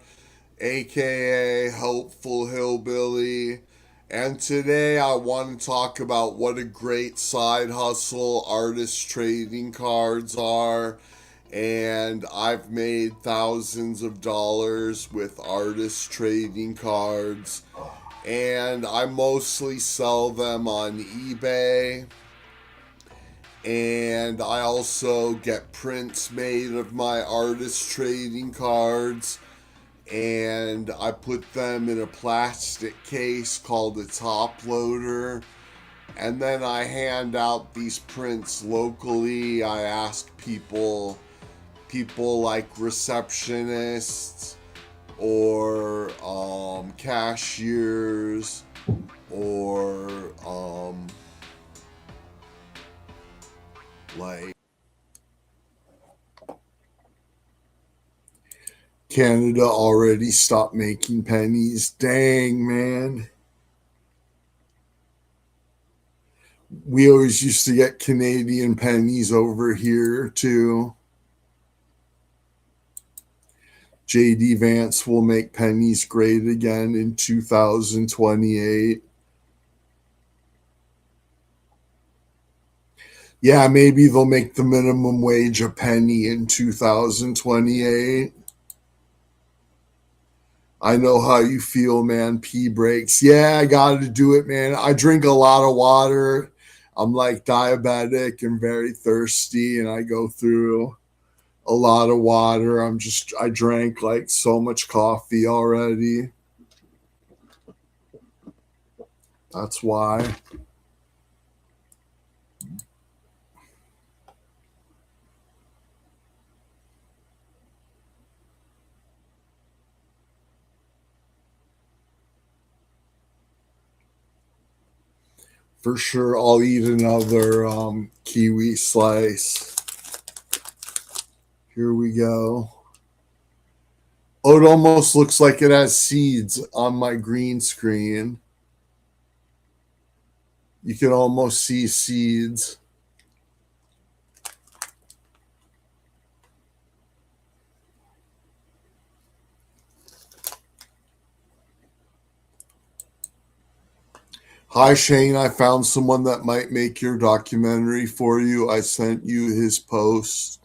aka Helpful Hillbilly. And today I want to talk about what a great side hustle artist trading cards are. And I've made thousands of dollars with artist trading cards. And I mostly sell them on eBay. And I also get prints made of my artist trading cards, and I put them in a plastic case called a top loader, and then I hand out these prints locally. I ask people like receptionists or cashiers or like Canada already stopped making pennies. Dang, man. We always used to get Canadian pennies over here, too. JD Vance will make pennies great again in 2028. Yeah, maybe they'll make the minimum wage a penny in 2028. I know how you feel, man. Pee breaks. Yeah, I got to do it, man. I drink a lot of water. I'm like diabetic and very thirsty, and I go through a lot of water. I drank like so much coffee already. That's why. For sure, I'll eat another kiwi slice. Here we go. Oh, it almost looks like it has seeds on my green screen. You can almost see seeds. Hi, Shane. I found someone that might make your documentary for you. I sent you his post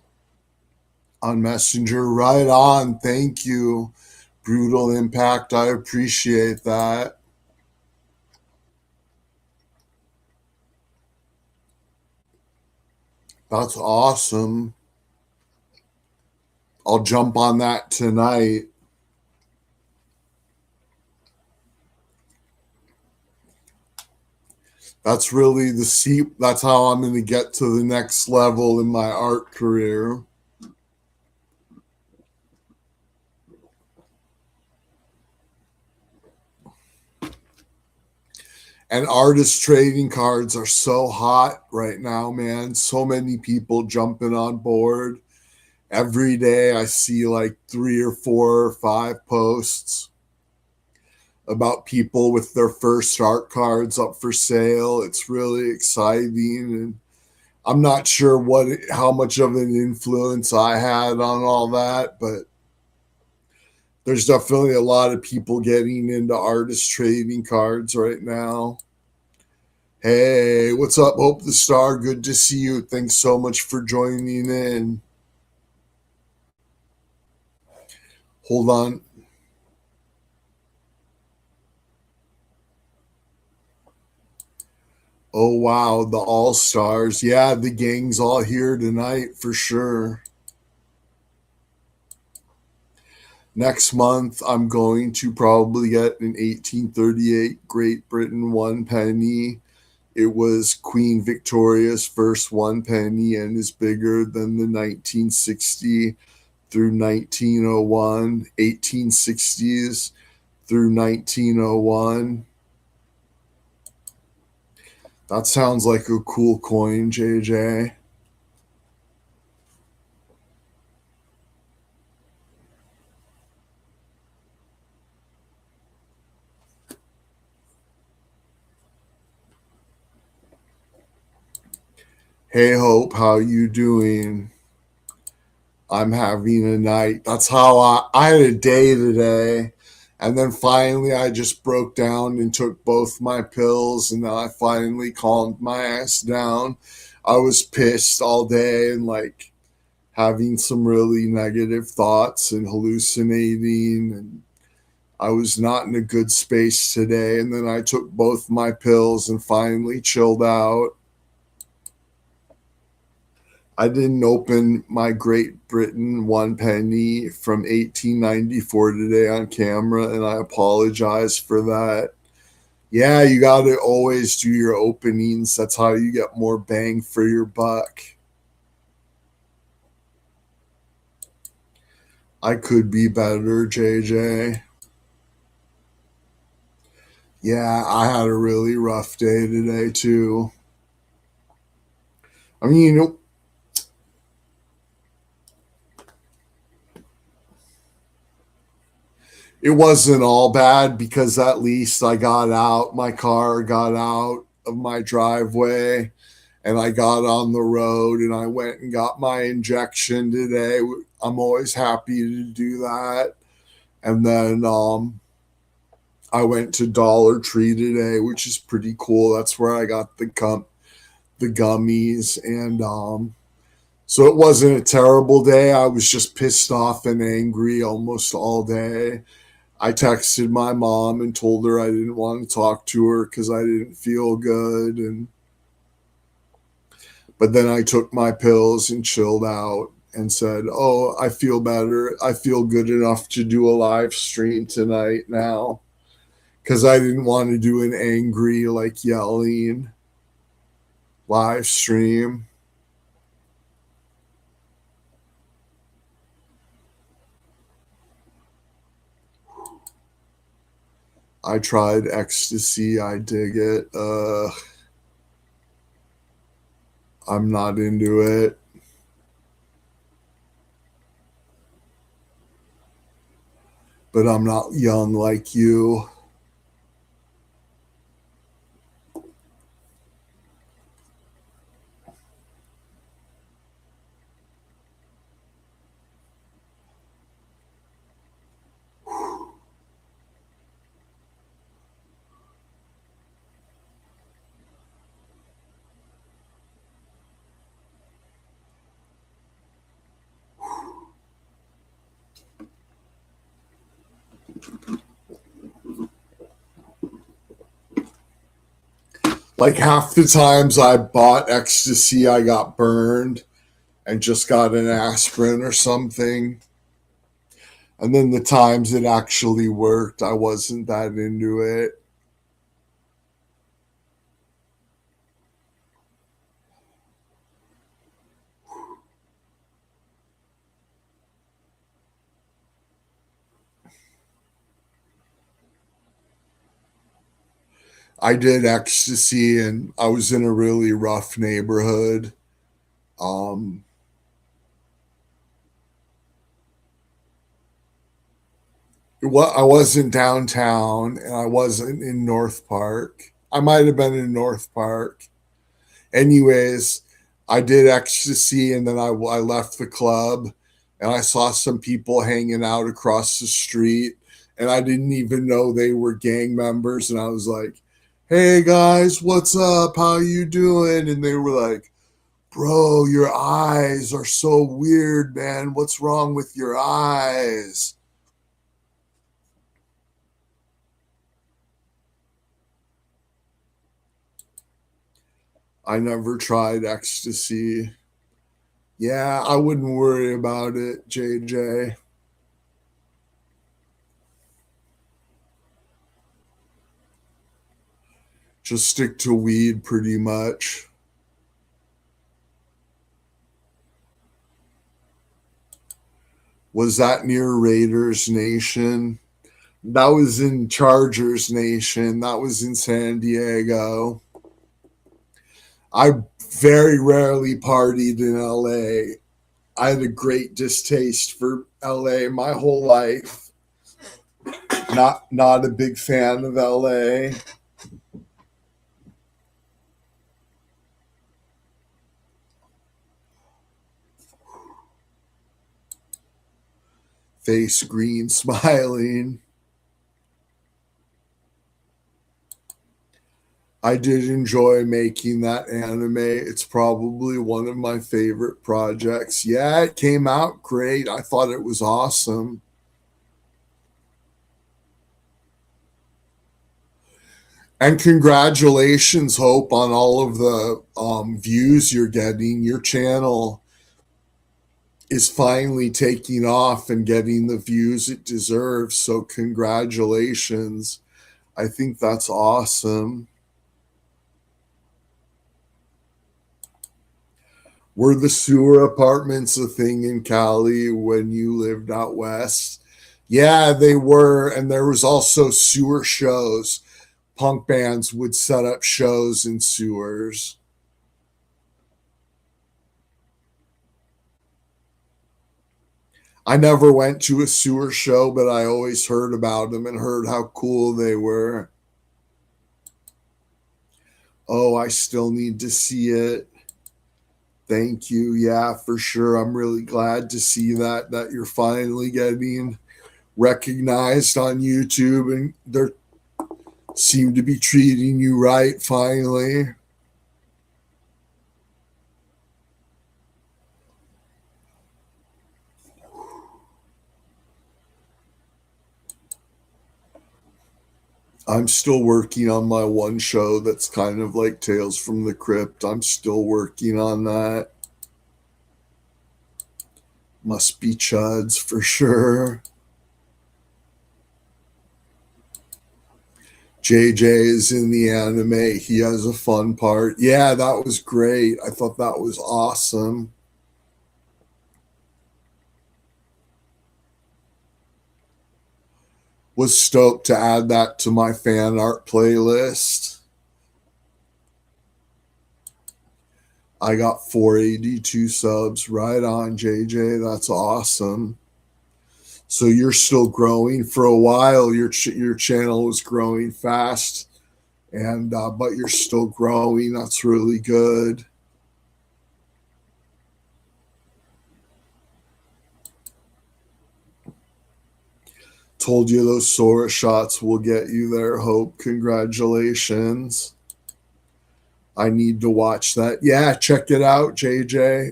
on Messenger. Right on. Thank you. Brutal Impact. I appreciate that. That's awesome. I'll jump on that tonight. That's really the seat. That's how I'm going to get to the next level in my art career. And artist trading cards are so hot right now, man. So many people jumping on board. Every day I see like 3 or 4 or 5 posts about people with their first art cards up for sale. It's really exciting, and I'm not sure how much of an influence I had on all that, but there's definitely a lot of people getting into artist trading cards right now. Hey, what's up, Hope the Star? Good to see you. Thanks so much for joining in. Hold on. Oh, wow. The All Stars. Yeah, the gang's all here tonight for sure. Next month, I'm going to probably get an 1838 Great Britain 1 penny. It was Queen Victoria's first 1 penny and is bigger than the 1960 through 1901, 1860s through 1901. That sounds like a cool coin, JJ. Hey Hope, how you doing? I'm having a night. That's how I had a day today. And then finally I just broke down and took both my pills, and then I finally calmed my ass down. I was pissed all day and like having some really negative thoughts and hallucinating, and I was not in a good space today. And then I took both my pills and finally chilled out. I didn't open my Great Britain 1 penny from 1894 today on camera, and I apologize for that. Yeah, you got to always do your openings. That's how you get more bang for your buck. I could be better, JJ. Yeah, I had a really rough day today, too. I mean, it wasn't all bad because at least I got out. My car got out of my driveway and I got on the road and I went and got my injection today. I'm always happy to do that. And then I went to Dollar Tree today, which is pretty cool. That's where I got the gummies, and so it wasn't a terrible day. I was just pissed off and angry almost all day. I texted my mom and told her I didn't want to talk to her because I didn't feel good, and but then I took my pills and chilled out and said, "Oh, I feel better. I feel good enough to do a live stream tonight now." Because I didn't want to do an angry, like yelling live stream. I tried ecstasy. I dig it. I'm not into it. But I'm not young like you. Like half the times I bought ecstasy, I got burned and just got an aspirin or something. And then the times it actually worked, I wasn't that into it. I did ecstasy and I was in a really rough neighborhood. Um, I wasn't downtown and I wasn't in North Park. I might have been in North Park. Anyways, I did ecstasy and then I left the club and I saw some people hanging out across the street and I didn't even know they were gang members and I was like, "Hey guys, what's up? How you doing?" And they were like, "Bro, your eyes are so weird, man. What's wrong with your eyes?" I never tried ecstasy. Yeah, I wouldn't worry about it, JJ. Just stick to weed pretty much. Was that near Raiders Nation? That was in Chargers Nation. That was in San Diego. I very rarely partied in LA. I had a great distaste for LA my whole life. Not a big fan of LA. Face green, smiling. I did enjoy making that anime. It's probably one of my favorite projects. Yeah, it came out great. I thought it was awesome. And congratulations, Hope, on all of the views you're getting. Your channel is finally taking off and getting the views it deserves. So, congratulations. I think that's awesome. Were the sewer apartments a thing in Cali when you lived out west? Yeah, they were. And there was also sewer shows. Punk bands would set up shows in sewers. I never went to a sewer show, but I always heard about them and heard how cool they were. Oh, I still need to see it. Thank you. Yeah, for sure. I'm really glad to see that you're finally getting recognized on YouTube and they seem to be treating you right finally. I'm still working on my one show that's kind of like Tales from the Crypt. I'm still working on that. Must be chuds for sure. JJ is in the anime. He has a fun part. Yeah, that was great. I thought that was awesome. Was stoked to add that to my fan art playlist. I got 482 subs. Right on, JJ. That's awesome. So you're still growing. For a while, your channel was growing fast, and but you're still growing. That's really good. Told you those Sora shots will get you there, Hope. Congratulations. I need to watch that. Yeah, check it out, JJ.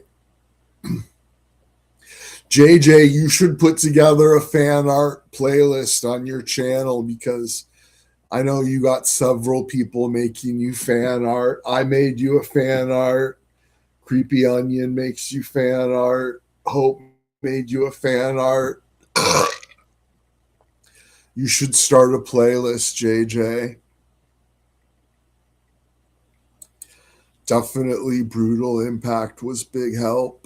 JJ, you should put together a fan art playlist on your channel because I know you got several people making you fan art. I made you a fan art. Creepy Onion makes you fan art. Hope made you a fan art. You should start a playlist, JJ. Definitely Brutal Impact was big help.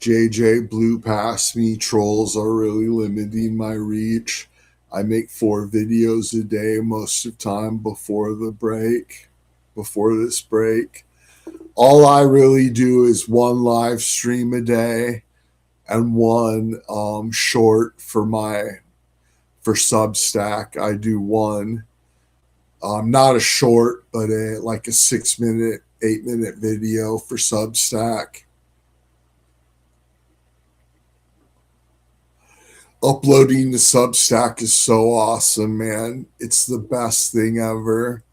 JJ blew past me. Trolls are really limiting my reach. I make 4 videos a day most of the time before this break. All I really do is one live stream a day and one short for Substack. I do one, not a short, but like a 6 minute, 8 minute video for Substack. Uploading to Substack is so awesome, man. It's the best thing ever.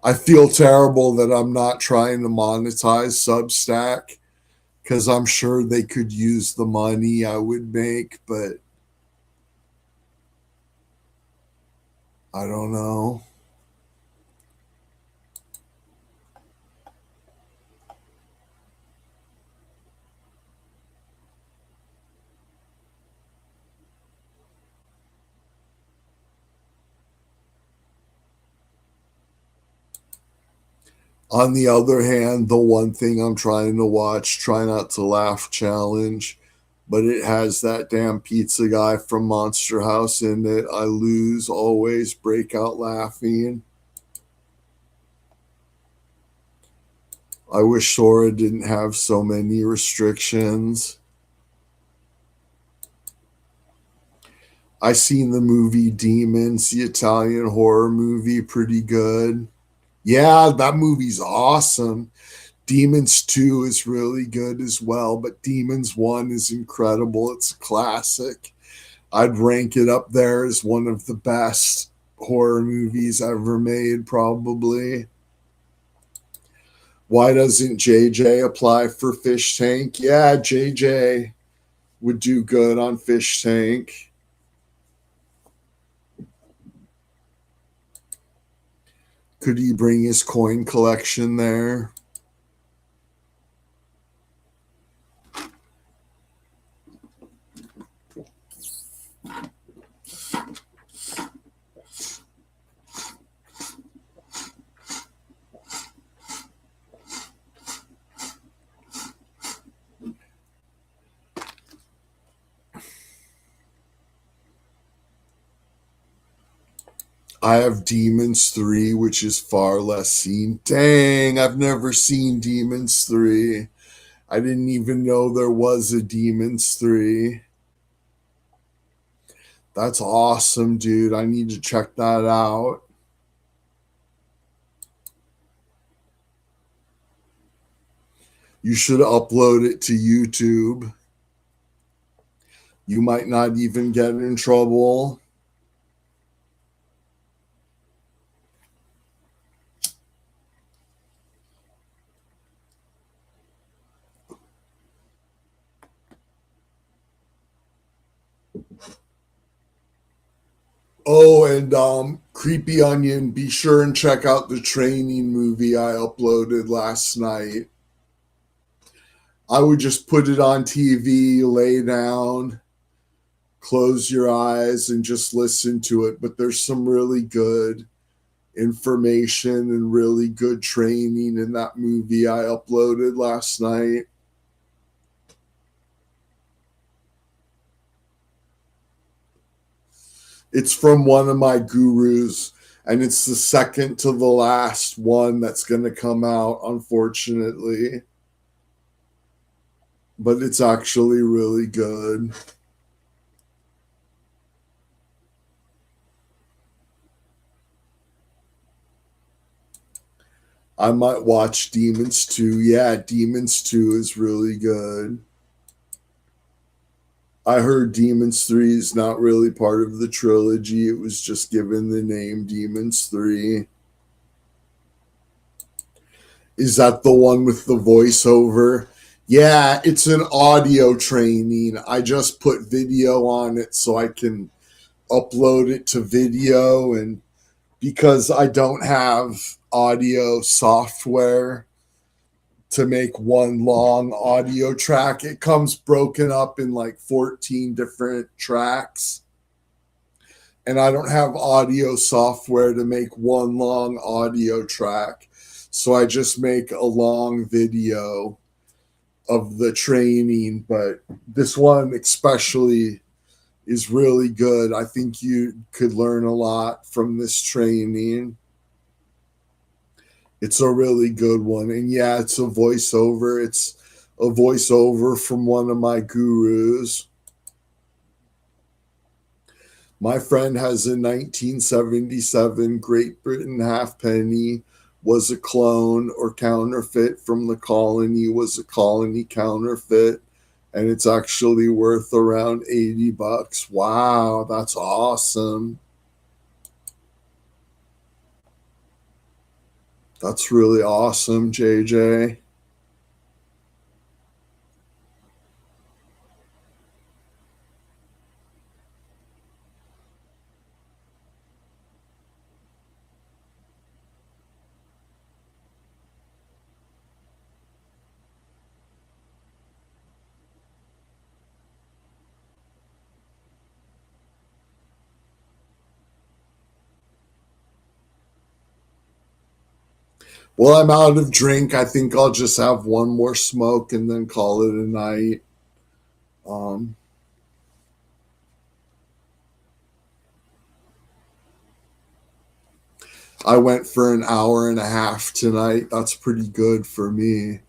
I feel terrible that I'm not trying to monetize Substack because I'm sure they could use the money I would make, but I don't know. On the other hand, the one thing I'm trying to watch, Try Not to Laugh Challenge, but it has that damn pizza guy from Monster House in it. I lose, always break out laughing. I wish Sora didn't have so many restrictions. I seen the movie Demons, the Italian horror movie, pretty good. Yeah, that movie's awesome. Demons 2 is really good as well, but Demons 1 is incredible. It's a classic. I'd rank it up there as one of the best horror movies ever made, probably. Why doesn't JJ apply for Fish Tank? Yeah, JJ would do good on Fish Tank. Could he bring his coin collection there? I have Demons 3, which is far less seen. Dang, I've never seen Demons 3. I didn't even know there was a Demons 3. That's awesome, dude. I need to check that out. You should upload it to YouTube. You might not even get in trouble. Oh, and Creepy Onion, be sure and check out the training movie I uploaded last night. I would just put it on TV, lay down, close your eyes, and just listen to it. But there's some really good information and really good training in that movie I uploaded last night. It's from one of my gurus, and it's the second to the last one that's going to come out, unfortunately. But it's actually really good. I might watch Demons 2. Yeah, Demons 2 is really good. I heard Demons 3 is not really part of the trilogy. It was just given the name Demons 3. Is that the one with the voiceover? Yeah, it's an audio training. I just put video on it so I can upload it to video. And because I don't have audio software to make one long audio track, it comes broken up in like 14 different tracks. And I don't have audio software to make one long audio track. So I just make a long video of the training. But this one, especially, is really good. I think you could learn a lot from this training. It's a really good one. And yeah, it's a voiceover. It's a voiceover from one of my gurus. My friend has a 1977 Great Britain halfpenny, was a clone or counterfeit from the colony, was a colony counterfeit, and it's actually worth around $80. Wow, that's awesome. That's really awesome, JJ. Well, I'm out of drink. I think I'll just have one more smoke and then call it a night. Um, I went for an hour and a half tonight. That's pretty good for me.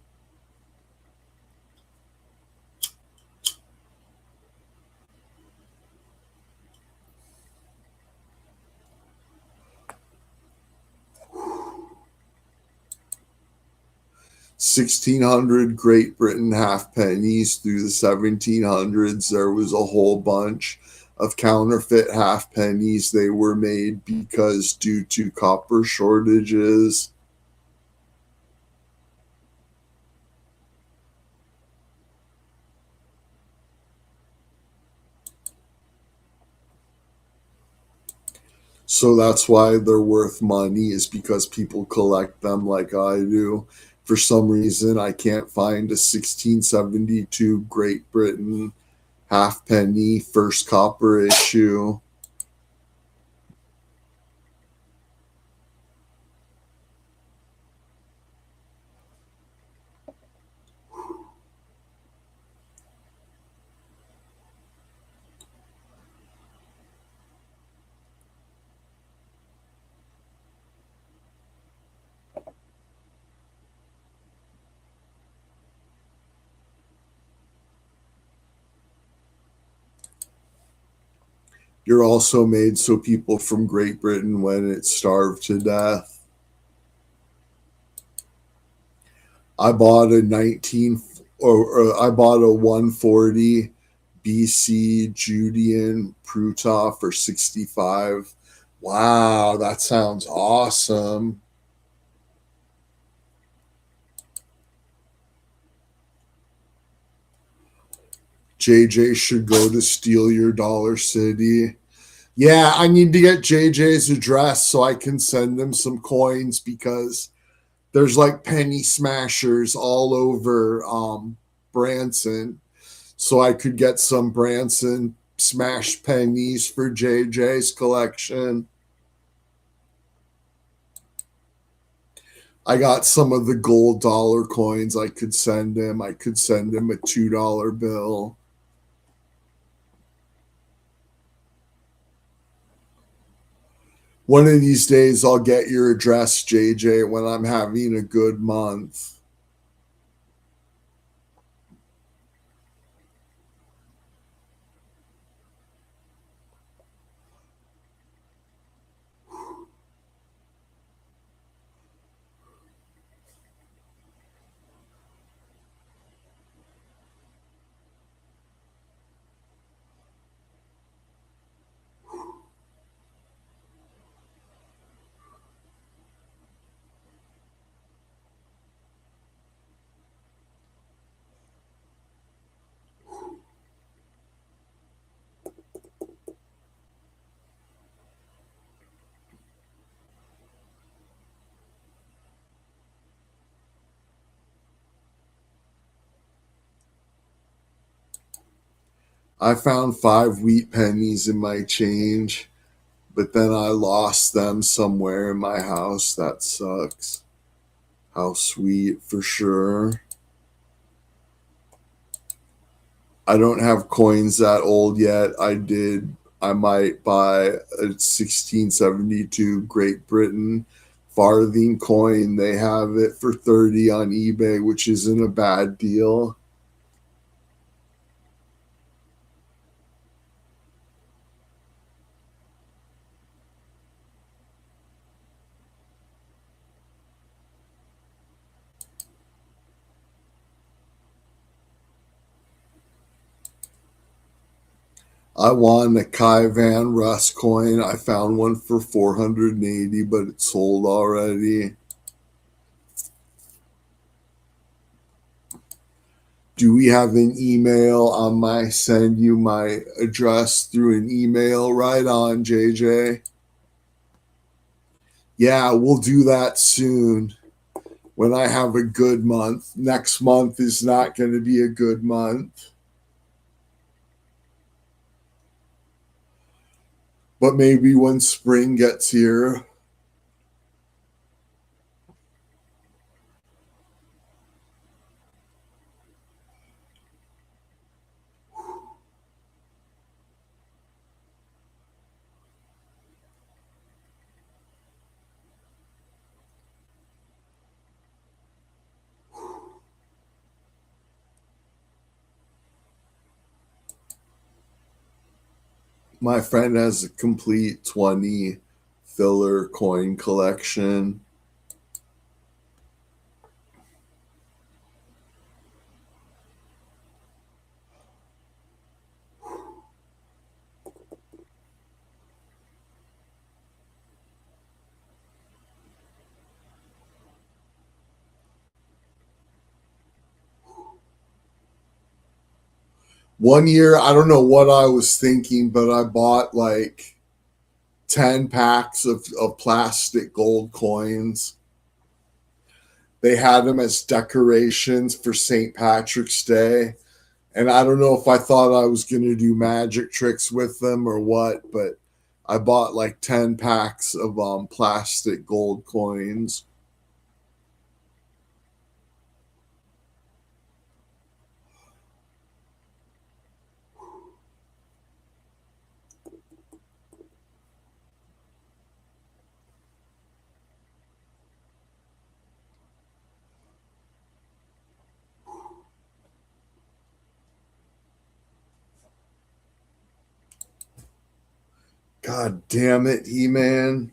1600 Great Britain halfpennies through the 1700s. There was a whole bunch of counterfeit halfpennies. They were made because due to copper shortages. So that's why they're worth money, is because people collect them like I do. For some reason, I can't find a 1672 Great Britain halfpenny first copper issue. You're also made so people from Great Britain, when it starved to death, I bought a 19 or I bought a 140 BC Judean Pruta for 65. Wow, that sounds awesome. JJ should go to Steal Your Dollar City. Yeah, I need to get JJ's address so I can send him some coins because there's like penny smashers all over Branson. So I could get some Branson smash pennies for JJ's collection. I got some of the gold dollar coins I could send him. I could send him a $2 bill. One of these days, I'll get your address, JJ, when I'm having a good month. I found 5 wheat pennies in my change, but then I lost them somewhere in my house. That sucks. How sweet, for sure. I don't have coins that old yet. I might buy a 1672 Great Britain farthing coin. They have it for 30 on eBay, which isn't a bad deal. I won a Kai Van Russ coin. I found one for 480, but it sold already. Do we have an email on my send you my address through an email? Right on, JJ. Yeah, we'll do that soon when I have a good month. Next month is not going to be a good month, but maybe when spring gets here. My friend has a complete 20 filler coin collection. One year, I don't know what I was thinking, but I bought like 10 packs of plastic gold coins. They had them as decorations for St. Patrick's Day. And I don't know if I thought I was going to do magic tricks with them or what, but I bought like 10 packs of plastic gold coins. God damn it, He Man.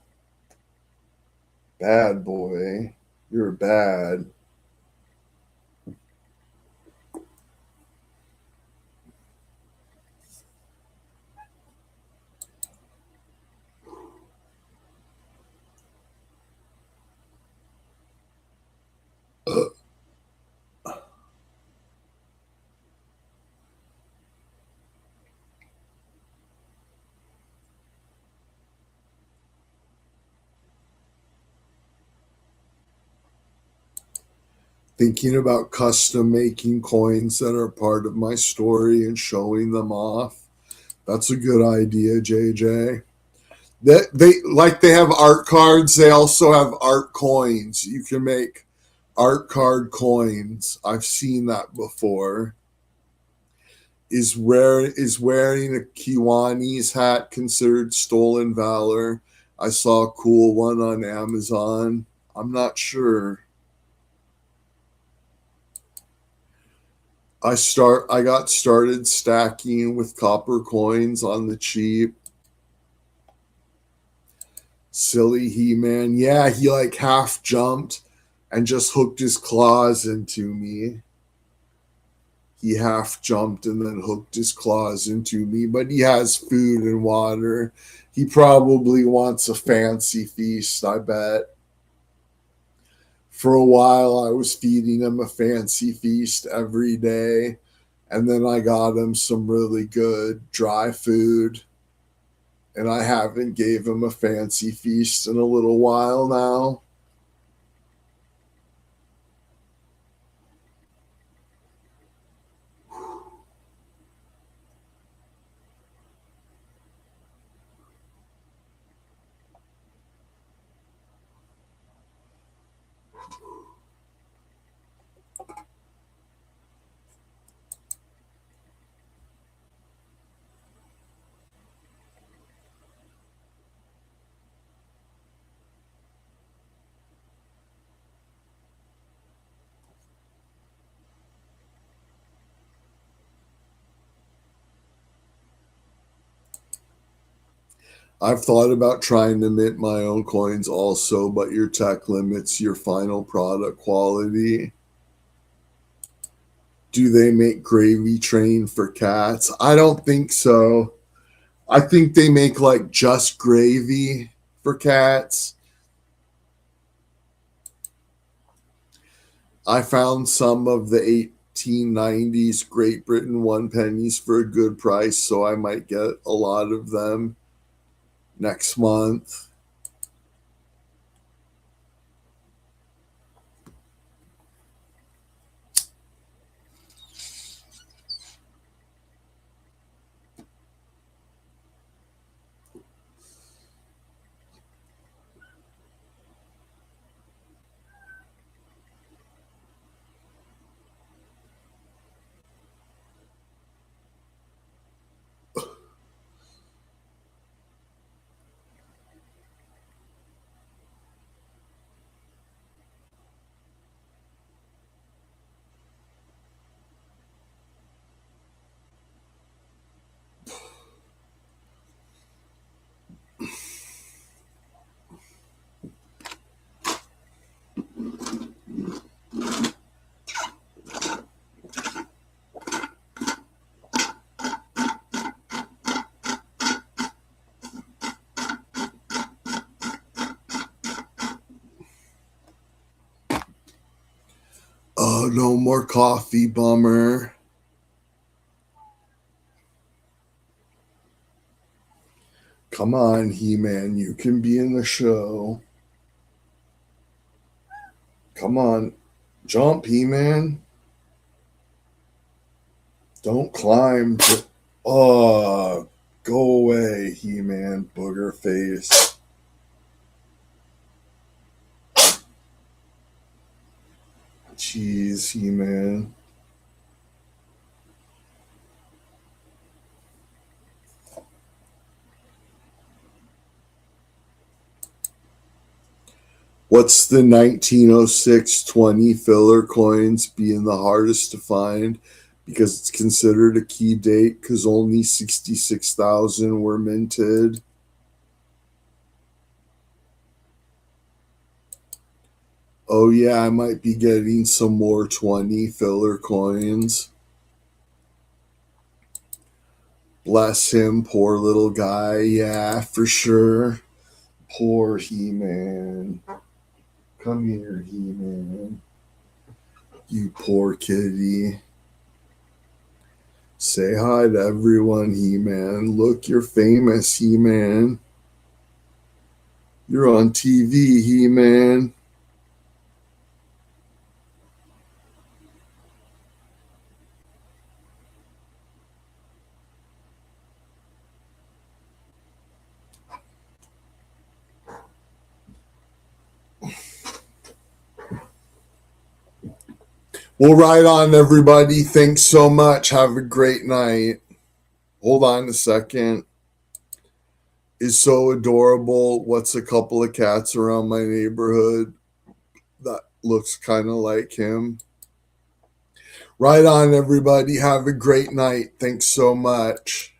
Bad boy. You're bad. thinking about custom making coins that are part of my story and showing them off. That's a good idea, JJ. They like they have art cards. They also have art coins. You can make art card coins. I've seen that before. Is wearing a Kiwani's hat considered stolen valor? I saw a cool one on Amazon. I'm not sure. I got started stacking with copper coins on the cheap. Silly He-Man. Yeah, he like half jumped and just hooked his claws into me. He half jumped and then hooked his claws into me, but he has food and water. He probably wants a fancy feast, I bet. For a while, I was feeding him a fancy feast every day, and then I got him some really good dry food, and I haven't gave him a fancy feast in a little while now. I've thought about trying to mint my own coins also, but your tech limits your final product quality. Do they make gravy train for cats? I don't think so. I think they make like just gravy for cats. I found some of the 1890s Great Britain one pennies for a good price, so I might get a lot of them next month. Oh, no more coffee, bummer. Come on, He Man, you can be in the show. Come on, jump, He Man. Don't climb. Oh, go away, He Man, booger face. Jeez, He Man. What's the 1906 20 filler coins being the hardest to find because it's considered a key date because only 66,000 were minted? Oh, yeah, I might be getting some more 20 filler coins. Bless him, poor little guy. Yeah, for sure. Poor He Man. Come here, He Man. You poor kitty. Say hi to everyone, He Man. Look, you're famous, He Man. You're on TV, He Man. Well, right on, everybody. Thanks so much. Have a great night. Hold on a second. Is so adorable. What's a couple of cats around my neighborhood that looks kind of like him? Right on, everybody. Have a great night. Thanks so much.